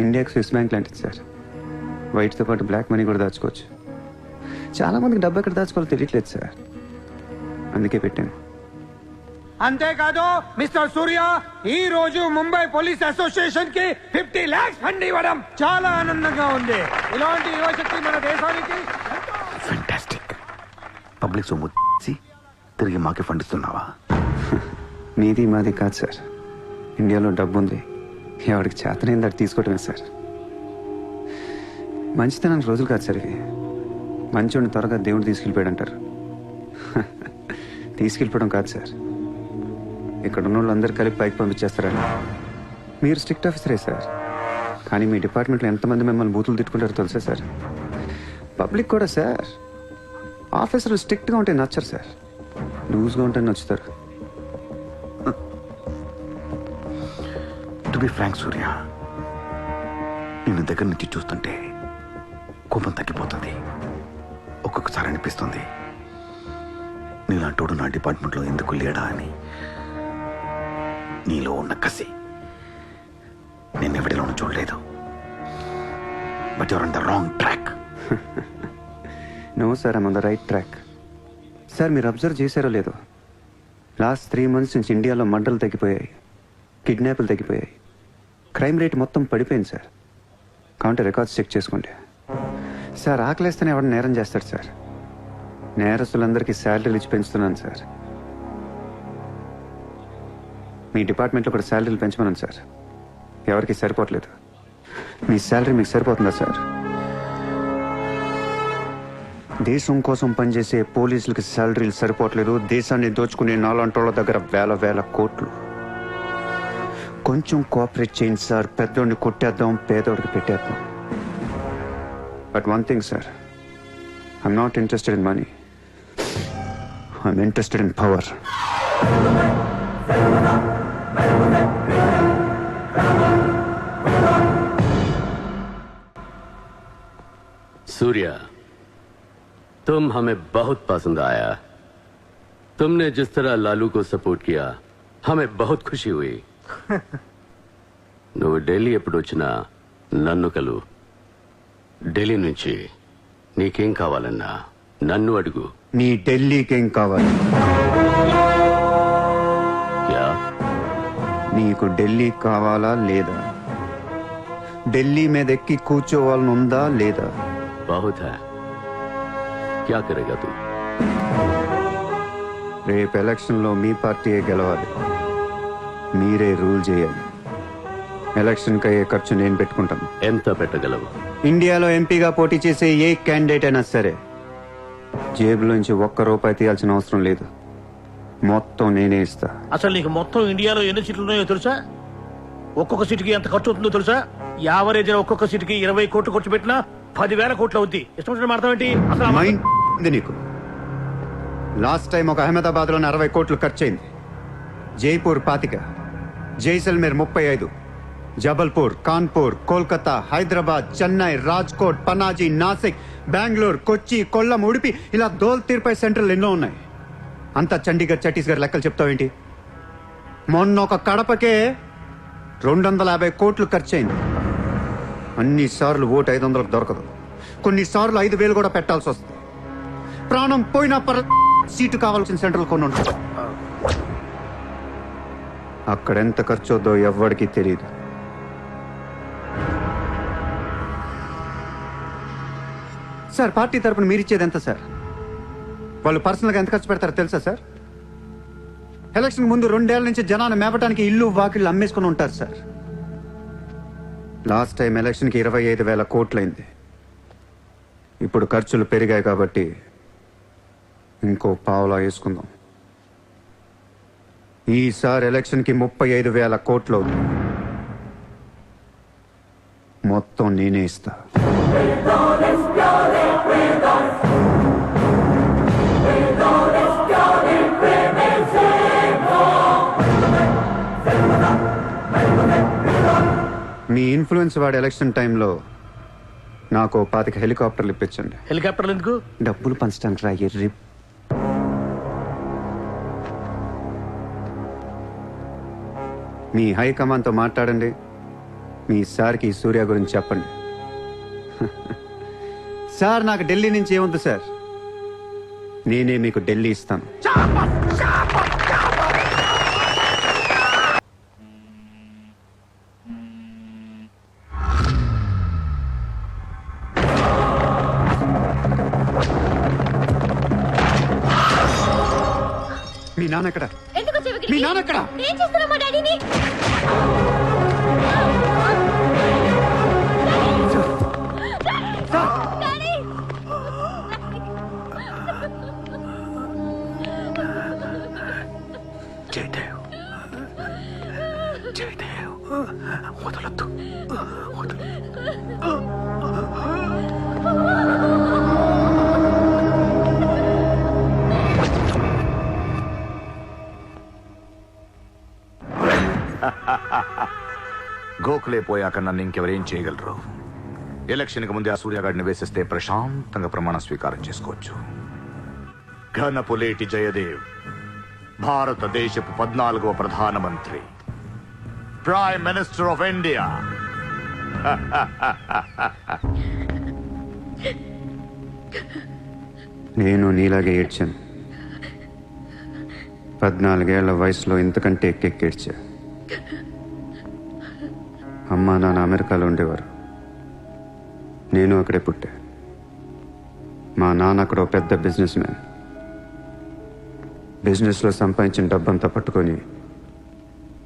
ఇండియాకి స్విస్ బ్యాంక్ లాంటిది సార్. వైట్తో పాటు బ్లాక్ మనీ కూడా దాచుకోవచ్చు. చాలామందికి డబ్బు ఎక్కడ దాచుకోవాలో తెలియట్లేదు సార్, అందుకే పెట్టాను. అంతేకాదు మిస్టర్ సూర్య, ఈ రోజు ముంబై పోలీస్ అసోసియేషన్ కి 50 lakhs ఫండ్ ఇవ్వడం చాలా ఆనందంగా ఉంది. ఇలాంటి యువశక్తి మన దేశానికి ఫెంటాస్టిక్. పబ్లిక్ సొమ్ము తిరిగి మాకే ఫండ్ ఇస్తున్నావా? మీది మాది కాదు సార్, ఇండియాలో డబ్బు ఉంది, ఎవరికి చేతనైంది అది తీసుకోవటమే సార్. మంచితనానికి రోజులు కాదు సార్ ఇవి. మంచోడిని త్వరగా దేవుడు తీసుకెళ్ళిపోయాడు అంటారు. తీసుకెళ్ళిపోవడం కాదు సార్, ఇక్కడ ఉన్న వాళ్ళందరూ కలిపి పైకి పంపించేస్తారని. మీరు స్ట్రిక్ట్ ఆఫీసరే సార్, కానీ మీ డిపార్ట్మెంట్లో ఎంతమంది మిమ్మల్ని బూతులు తిట్టుకుంటారో తెలుసా సార్? పబ్లిక్ కూడా సార్, ఆఫీసర్లు స్ట్రిక్ట్గా ఉంటే నచ్చరు సార్, లూజ్గా ఉంటే నచ్చుతారు. టు బి ఫ్రాంక్ సూర్య, నిన్ను దగ్గర నుంచి చూస్తుంటే కోపం తగ్గిపోతుంది. ఒక్కొక్కసారి అనిపిస్తుంది నీలాంటోడు నా డిపార్ట్మెంట్లో ఎందుకు లేడా అని. నీలో ఉన్న కసి నేను ఎవరిలోనూ చూడలేదు. But your on the wrong track. No sir, I'm on the right track. Sir మీరు అబ్జర్వ్ చేశారో లేదో, లాస్ట్ 3 months నుంచి ఇండియాలో మర్డర్లు తగ్గిపోయాయి, కిడ్నాప్లు తగ్గిపోయాయి, క్రైమ్ రేట్ మొత్తం పడిపోయింది సార్. కావంటే రికార్డ్స్ చెక్ చేసుకోండి సార్. ఆకలేస్తేనే ఎవరు నేరం చేస్తాడు సార్? నేరస్తులందరికీ శాలరీలు ఇచ్చి పెంచుతున్నాను సార్. మీ డిపార్ట్మెంట్లో కూడా శాలరీలు పెంచమన్నాను సార్, ఎవరికి సరిపోవట్లేదు. మీ శాలరీ మీకు సరిపోతుందా సార్? దేశం కోసం పనిచేసే పోలీసులకి శాలరీలు సరిపోవట్లేదు, దేశాన్ని దోచుకునే నాలాంటోళ్ళ దగ్గర వేల కోట్లు. కొంచెం కోఆపరేట్ చేయండి సార్, పెద్దోడిని కొట్టేద్దాం, పేదోడికి పెట్టేద్దాం. But one thing sir, I'm not interested in money, I'm interested in power. Surya, तुम हमें बहुत पसंद आया। तुमने जिस तरह लालू को सपोर्ट किया हमें बहुत खुशी हुई. నువ్వు ఢిల్లీ ఎప్పుడు వచ్చినా నన్ను కలు. ఢిల్లీ నుంచి నీకేం కావాలన్నా నన్ను అడుగు. నీ ఢిల్లీకేం కావాలి? క్యా? నీకు ఢిల్లీ కావాలా లేదా? ఢిల్లీ మీద ఎక్కి కూర్చోవాలని ఉందా లేదా? बहुत है, क्या करेगा तू? రేపు ఎలక్షన్లో మీ పార్టీయే గెలవాలి, మీరే రూల్ చేయాలి. ఎలక్షన్కి అయ్యే ఖర్చు నేను పెట్టుకుంటాను. ఎంత పెట్టగలవు? ఇండియాలో ఎంపీగా పోటీ చేసే ఏ క్యాండిడేట్ అయినా సరే జేబులోంచి ₹1 తీయాల్సిన అవసరం లేదు, మొత్తం నేనే ఇస్తా. అసలు నీకు మొత్తం ఇండియాలో ఎన్ని సీట్లు ఉన్నాయో తెలుసా? ఒక్కొక్క సీటుకి ఎంత ఖర్చు అవుతుందో తెలుసా? యావరేజ్ ఒక్కొక్క సీటుకి 20 కోట్లు ఖర్చు పెట్టినా 10,000 కోట్లు అవుద్ది. ఇష్టం వచ్చిన అర్థం ఏంటి అసలు? మైండ్ ఉంది నీకు? లాస్ట్ టైం ఒక అహ్మదాబాద్ లో 60 కోట్లు ఖర్చయింది, జైపూర్ 25, జైసల్మేర్ 35, జబల్పూర్, కాన్పూర్, కోల్కతా, హైదరాబాద్, చెన్నై, రాజ్కోట్, పనాజీ, నాసిక్, బెంగళూరు, కొచ్చి, కొల్లం, ఉడిపి, ఇలా దోల్ తీర్పై సెంటర్లు ఎన్నో ఉన్నాయి. అంతా చండీగఢ్, ఛత్తీస్గఢ్ లెక్కలు చెప్తావేంటి? మొన్న ఒక కడపకే 250 కోట్లు ఖర్చయింది. అన్నిసార్లు ఓటు 500 దొరకదు, కొన్నిసార్లు 5,000 కూడా పెట్టాల్సి వస్తుంది. ప్రాణం పోయినా సీటు కావాల్సిన సెంటర్లు కొన్ని ఉంటాయి, అక్కడ ఎంత ఖర్చు అవుద్దో ఎవ్వడికి తెలియదు. సార్ పార్టీ తరపున మీరిచ్చేది ఎంత సార్? వాళ్ళు పర్సనల్గా ఎంత ఖర్చు పెడతారో తెలుసా సార్? ఎలక్షన్ ముందు 2 ఏళ్ల నుంచి జనాన్ని మేపటానికి ఇల్లు వాకిళ్ళు అమ్మేసుకుని ఉంటారు సార్. లాస్ట్ టైం ఎలక్షన్కి 25,000 కోట్లయింది. ఇప్పుడు ఖర్చులు పెరిగాయి కాబట్టి ఇంకో పావులా వేసుకుందాం. ఈసారి ఎలక్షన్కి 35,000 కోట్లు అవుతుంది, మొత్తం నేనే ఇస్తా. మీ ఇన్ఫ్లుయెన్స్ వాడి ఎలక్షన్ టైంలో నాకు 25 హెలికాప్టర్లు ఇప్పించండి. హెలికాప్టర్లు ఎందుకు? డబ్బులు పంచడానికి రా ఎర్రి. మీ హైకమాండ్తో మాట్లాడండి. మీ సార్కి సూర్య గురించి చెప్పండి. సార్ నాకు ఢిల్లీ నుంచి ఏముంది సార్, నేనే మీకు ఢిల్లీ ఇస్తాను. మీ నాన్న ఎక్కడ? ఎందుకు వచ్చావు ఇక్కడికి? మీ నాన్న ఎక్కడ? ఏం చేస్తున్నావు మా డాడీని? డాడీ! జయదేవ్, జయదేవ్, వదలొద్దు, గోఖలే పోయాక నన్ను ఇంకెవరేం చేయగలరు? ఎలక్షన్కి ముందే ఆ సూర్యగాడిని వేసేస్తే ప్రశాంతంగా ప్రమాణ స్వీకారం చేసుకోవచ్చు. ఘనపులేటి జయదేవ్ భారతదేశపు 14వ ప్రధానమంత్రి, ప్రైమ్ మినిస్టర్ ఆఫ్ ఇండియా. నేను నీలాగే ఏడ్చాను. 14 ఏళ్ల వయసులో ఇంతకంటే ఎక్కెక్కేడ్చా. అమ్మా నాన్న అమెరికాలో ఉండేవారు, నేను అక్కడే పుట్టా. మా నాన్న అక్కడ ఒక పెద్ద బిజినెస్ మ్యాన్. బిజినెస్లో సంపాదించిన డబ్బంతా పట్టుకొని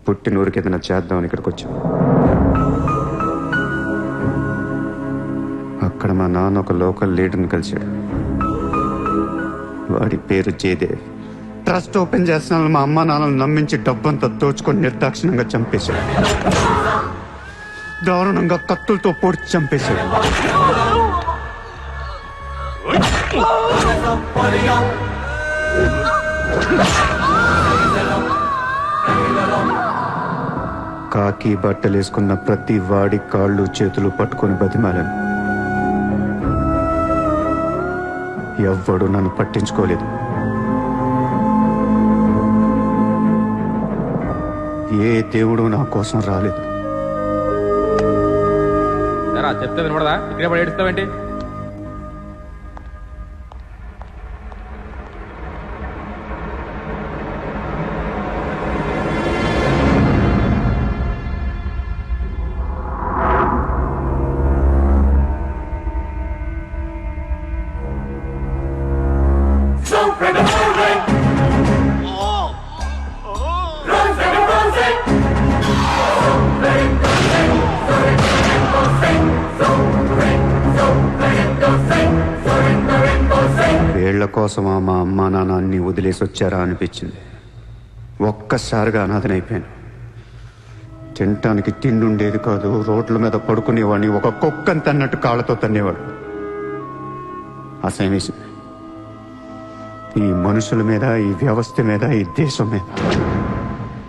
పుట్టిన ఊరికి ఏదైనా చేద్దామని ఇక్కడికి వచ్చాం. అక్కడ మా నాన్న ఒక లోకల్ లీడర్ని కలిశాడు. వాడి పేరు జయదేవ్. ట్రస్ట్ ఓపెన్ చేస్తున్నాను మా అమ్మ నాన్నలు నమ్మించి డబ్బంతా దోచుకొని నిర్దాక్షిణంగా చంపేశాడు. దారుణంగా కత్తులతో పొడిచి చంపేశాడు. కాకి బట్టలేసుకున్న ప్రతి వాడి కాళ్ళు చేతులు పట్టుకొని బతిమాలను. ఎవ్వడు నన్ను పట్టించుకోలేదు. ఏ దేవుడు నా కోసం రాలేదు. చెప్తే వినపడదా? ఇక్కడే పడి ఏడుస్తావేంటి? వీళ్ల కోసమా మా అమ్మా నాన్న అన్ని వదిలేసి వచ్చారా అనిపించింది. ఒక్కసారిగా అనాథనైపోయాను. తినటానికి తిండి ఉండేది కాదు. రోడ్ల మీద పడుకునేవాడిని. ఒక కుక్కని తన్నట్టు కాళ్ళతో తన్నేవాడు. అసహ్యమేసింది. ఈ మనుషుల మీద, ఈ వ్యవస్థ మీద, ఈ దేశం మీద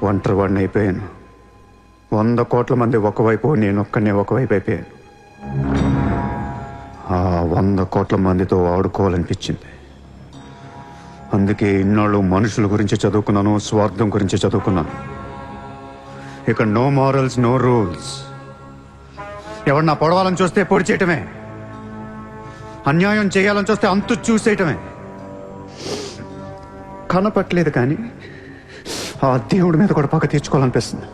ఒంటరి వాడిని అయిపోయాను. 100 కోట్ల మంది ఒకవైపు, నేనొక్కనే ఒకవైపు అయిపోయాను. ఆ 100 కోట్ల మందితో ఆడుకోవాలనిపించింది. అందుకే ఇన్నాళ్ళు మనుషుల గురించి చదువుకున్నాను, స్వార్థం గురించి చదువుకున్నాను. ఇక నో మారల్స్, నో రూల్స్. ఎవరన్నా పొడవాలని చూస్తే పొడి చేయటమే, అన్యాయం చేయాలని చూస్తే అంతు చూసేయటమే. కనపట్లేదు కానీ ఆ దేవుడి మీద కూడా పక్క తీర్చుకోవాలనిపిస్తుంది.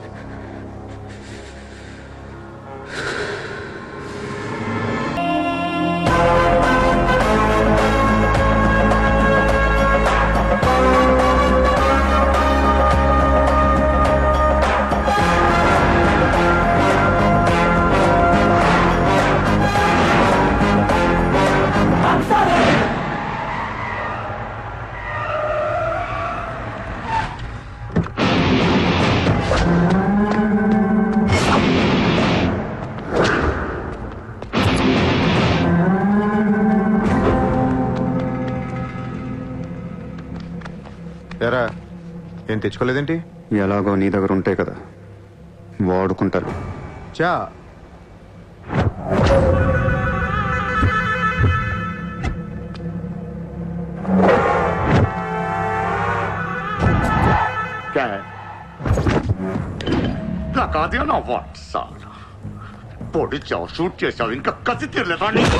ఎరా ఏం తెచ్చుకోలేదేంటి? ఎలాగో నీ దగ్గర ఉంటాయి కదా, వాడుకుంటాను. చా కాదు నా వాట్ సార్ పొడిచావు షూట్ చేసావు ఇంకా కసి తీరలేదా నీకు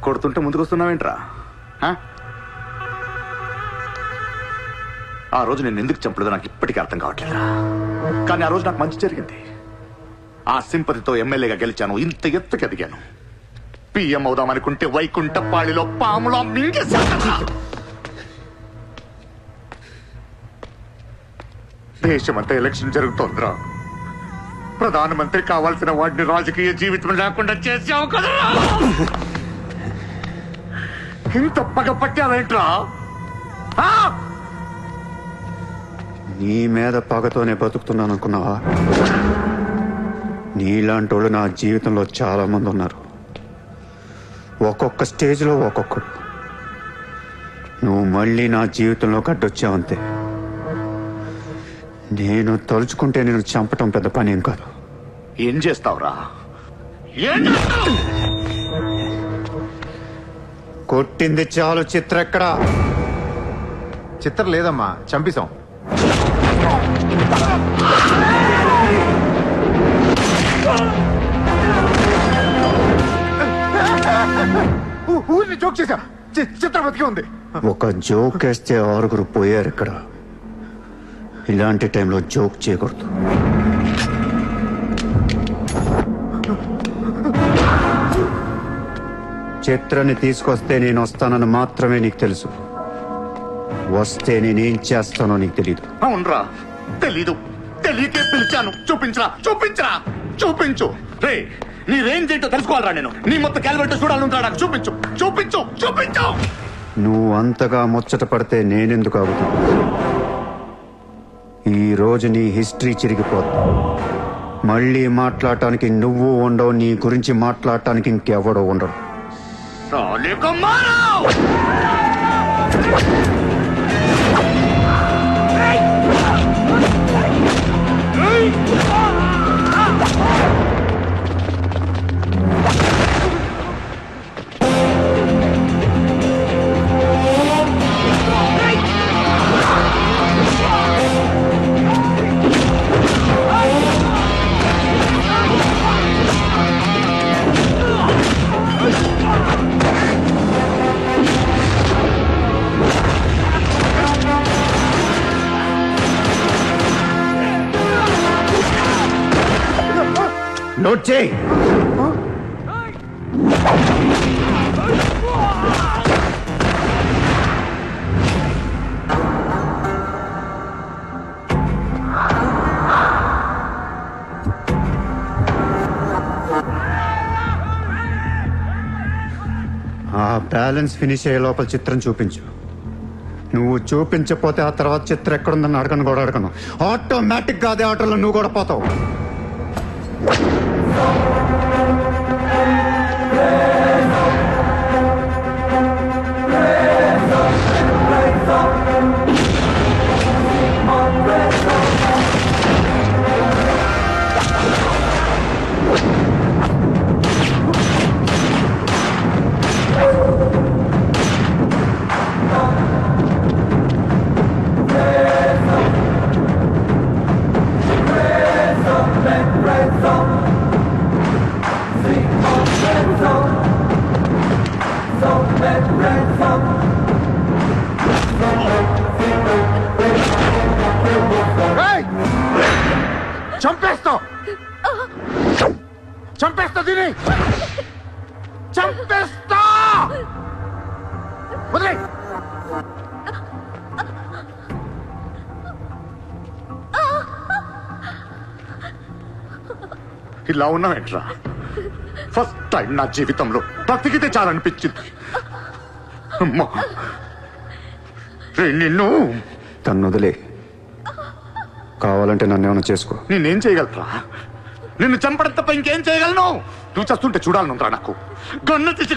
కొడుతుంటే ముందుకొస్తున్నావేంట్రా ఆ రోజు నేను ఎందుకు చంపలేదో నాకు ఇప్పటికీ అర్థం కావట్లేదు కానీ ఆ రోజు నాకు మంచి జరిగింది ఆ సింపతితో ఎమ్మెల్యేగా గెలిచాను ఇంత ఎత్తుకు ఎదిగాను పిఎం అవుదామనుకుంటే వైకుంఠపాళిలో పాములా మింగేశాను దేశమంతా ఎలక్షన్ జరుగుతోందిరా ప్రధానమంత్రి కావాల్సిన వాడిని రాజకీయ జీవితం లేకుండా చేసావు కదా ఇంత పగ పట్టావేంట్రా నీ మీద పగతోనే బతుకుతున్నాను అనుకున్నావా నీలాంటి వాళ్ళు నా జీవితంలో చాలా మంది ఉన్నారు ఒక్కొక్క స్టేజ్లో ఒక్కొక్కడు నువ్వు మళ్ళీ నా జీవితంలో కట్టొచ్చావంతే నేను తలుచుకుంటే నేను చంపటం పెద్ద పని ఏం కాదు ఏం చేస్తావురా కొట్టింది చాలు చిత్ర ఎక్కడా చిత్రం లేదమ్మా చంపేశాం ఊరిని జోక్ చేశా చిత్ర బతికి ఉంది ఒక జోక్ వేస్తే 6 పోయారు ఇక్కడ ఇలాంటి టైంలో జోక్ చేయకూడదు చిత్రని తీసుకొస్తే నేను వస్తానని మాత్రమే నీకు తెలుసు వస్తే నేనేం చేస్తానో నీకు తెలీదు అవునరా తెలీదు తెలియకే పిలిచాను చూపించు రే నీ రేంజ్ ఏంటో తెలుసుకోవాలరా నేను నీ మొత్తం క్యాలిబర్ చూడాలంటారా నాకు చూపించు నువ్వు అంతగా ముచ్చట పడితే నేనెందుకు ఆగుతాను ఈ రోజు నీ హిస్టరీ చిరిగిపోతుంది మళ్ళీ మాట్లాడటానికి నువ్వు ఉండవు నీ గురించి మాట్లాడటానికి ఇంకెవడో ఉండడు నోట్ చేయి ఆ బ్యాలెన్స్ ఫినిష్ అయ్యే లోపల చిత్రం చూపించు నువ్వు చూపించకపోతే ఆ తర్వాత చిత్రం ఎక్కడుందని అడగను కూడా అడగను ఆటోమేటిక్ గా అదే ఆటోలో నువ్వు కూడా పోతావు చంపేస్తా దీని చంపేస్తా వదిలే ఇలా ఉన్నావేంట్రా ఫస్ట్ టైం నా జీవితంలో బ్రతికితే చాలనిపించింది అమ్మా నిన్ను తన్ను వదిలే కావాలంటే నన్ను ఏమైనా చేసుకో నేనేం చేయగలరా నిన్ను చంపడం తప్ప ఇంకేం చేయగలను నువ్వు చస్తుంటే చూడాలనుందిరా నాకు గన్ను తీసి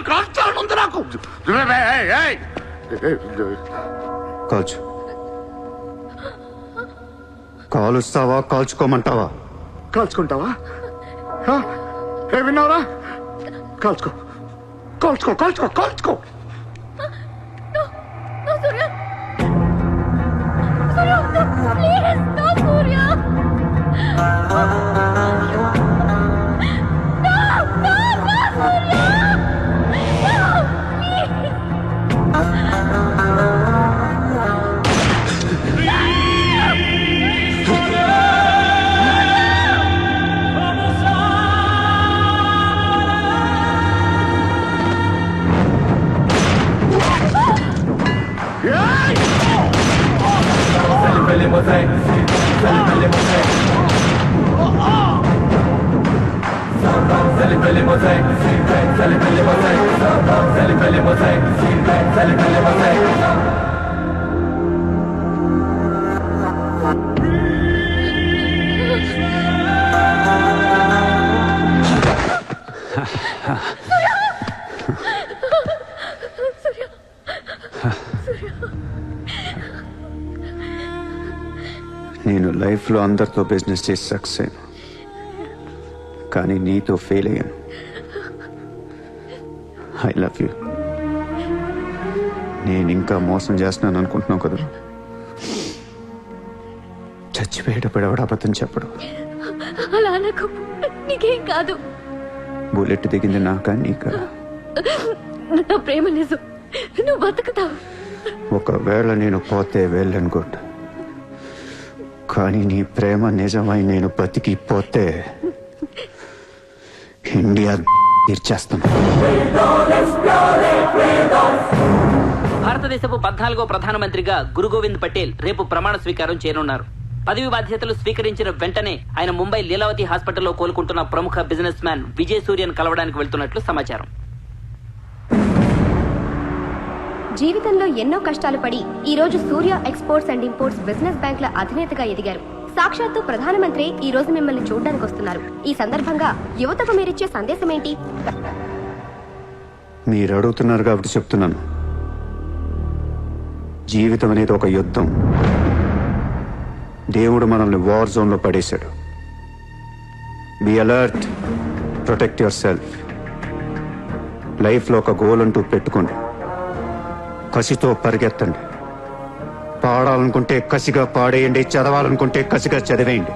కాల్చాలనుంది నాకు కాల్చు కాలుస్తావా కాల్చుకోమంటావా? కాల్చుకుంటావా? హ? ఏ విన్నావురా? కాల్చుకో కాల్చుకో కాల్చుకో కాల్చుకో. No, Surya! Surya, no, please, no, Surya! No, Surya! No, please! నేను లైఫ్లో అందరితో బిజినెస్ చేసి సక్సెస్ అయ్యాను, కానీ నీతో ఫెయిల్ అయ్యాను. I love you. నేను ఇంకా మోసం చేస్తున్నాను అనుకుంటున్నావు కదా? చచ్చిపోయేటప్పుడు ఎవడు అబద్ధం చెప్పడు. అలా అనకు, నీకేం కాదు. బుల్లెట్ దిగింది నాకా నీకా? నా ప్రేమ నిజం, నువ్వు బతుకుతావు. ఒకవేళ నేను పోతే వెళ్ళను గుడ్, కానీ నీ ప్రేమ నిజమై నేను బతికిపోతే ఇండియా తీర్చేస్తాను. భారతదేశపు 14వ ప్రధానమంత్రిగా గురు గోవింద్ పటేల్ రేపు ప్రమాణ స్వీకారం చేయనున్నారు. పదవి బాధ్యతలు స్వీకరించిన వెంటనే ఆయన ముంబై లీలావతి హాస్పిటల్లో కోలుకుంటున్న ప్రముఖ బిజినెస్ మ్యాన్ విజయ్ సూర్యను కలవడానికి వెళ్తున్నట్లు సమాచారం. జీవితంలో ఎన్నో కష్టాలు పడి ఈ రోజు సూర్య ఎక్స్పోర్ట్స్ అండ్ ఇంపోర్ట్స్ బిజినెస్ బ్యాంక్ల అధినేతగా ఎదిగారు. సాక్షాత్తు ప్రధానమంత్రి ఈ రోజు మిమ్మల్ని చూడడానికి వస్తున్నారు. ఈ సందర్భంగా యువతకు మీరిచ్చే సందేశం ఏంటి? మీరు అడుగుతున్నారు కాబట్టి చెప్తున్నాను. జీవితం అనేది ఒక యుద్ధం. దేవుడు మనల్ని వార్ జోన్లో పడేశాడు. Be alert, protect your self. లైఫ్లో ఒక గోల్ అంటూ పెట్టుకోండి, కసితో పరిగెత్తండి. పాడాలనుకుంటే కసిగా పాడేయండి, చదవాలనుకుంటే కసిగా చదివేయండి.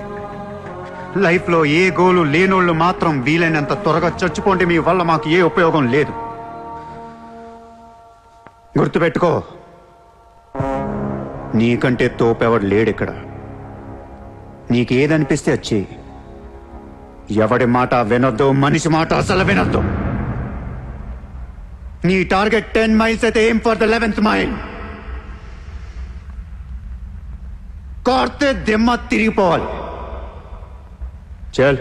లైఫ్లో ఏ గోలు లేనోళ్ళు మాత్రం వీలైనంత త్వరగా చచ్చిపోండి. మీ వల్ల మాకు ఏ ఉపయోగం లేదు. గుర్తుపెట్టుకో, నీకంటే తోపెవడు లేడిక్కడ. నీకేదనిపిస్తే వచ్చి ఎవడి మాట వినొద్దు, మనిషి మాట అసలు వినొద్దు. నీ టార్గెట్ 10 miles అయితే aim for the 11th mile. కార్తే దిమ్మ తిరిగిపోవాలి. చల్.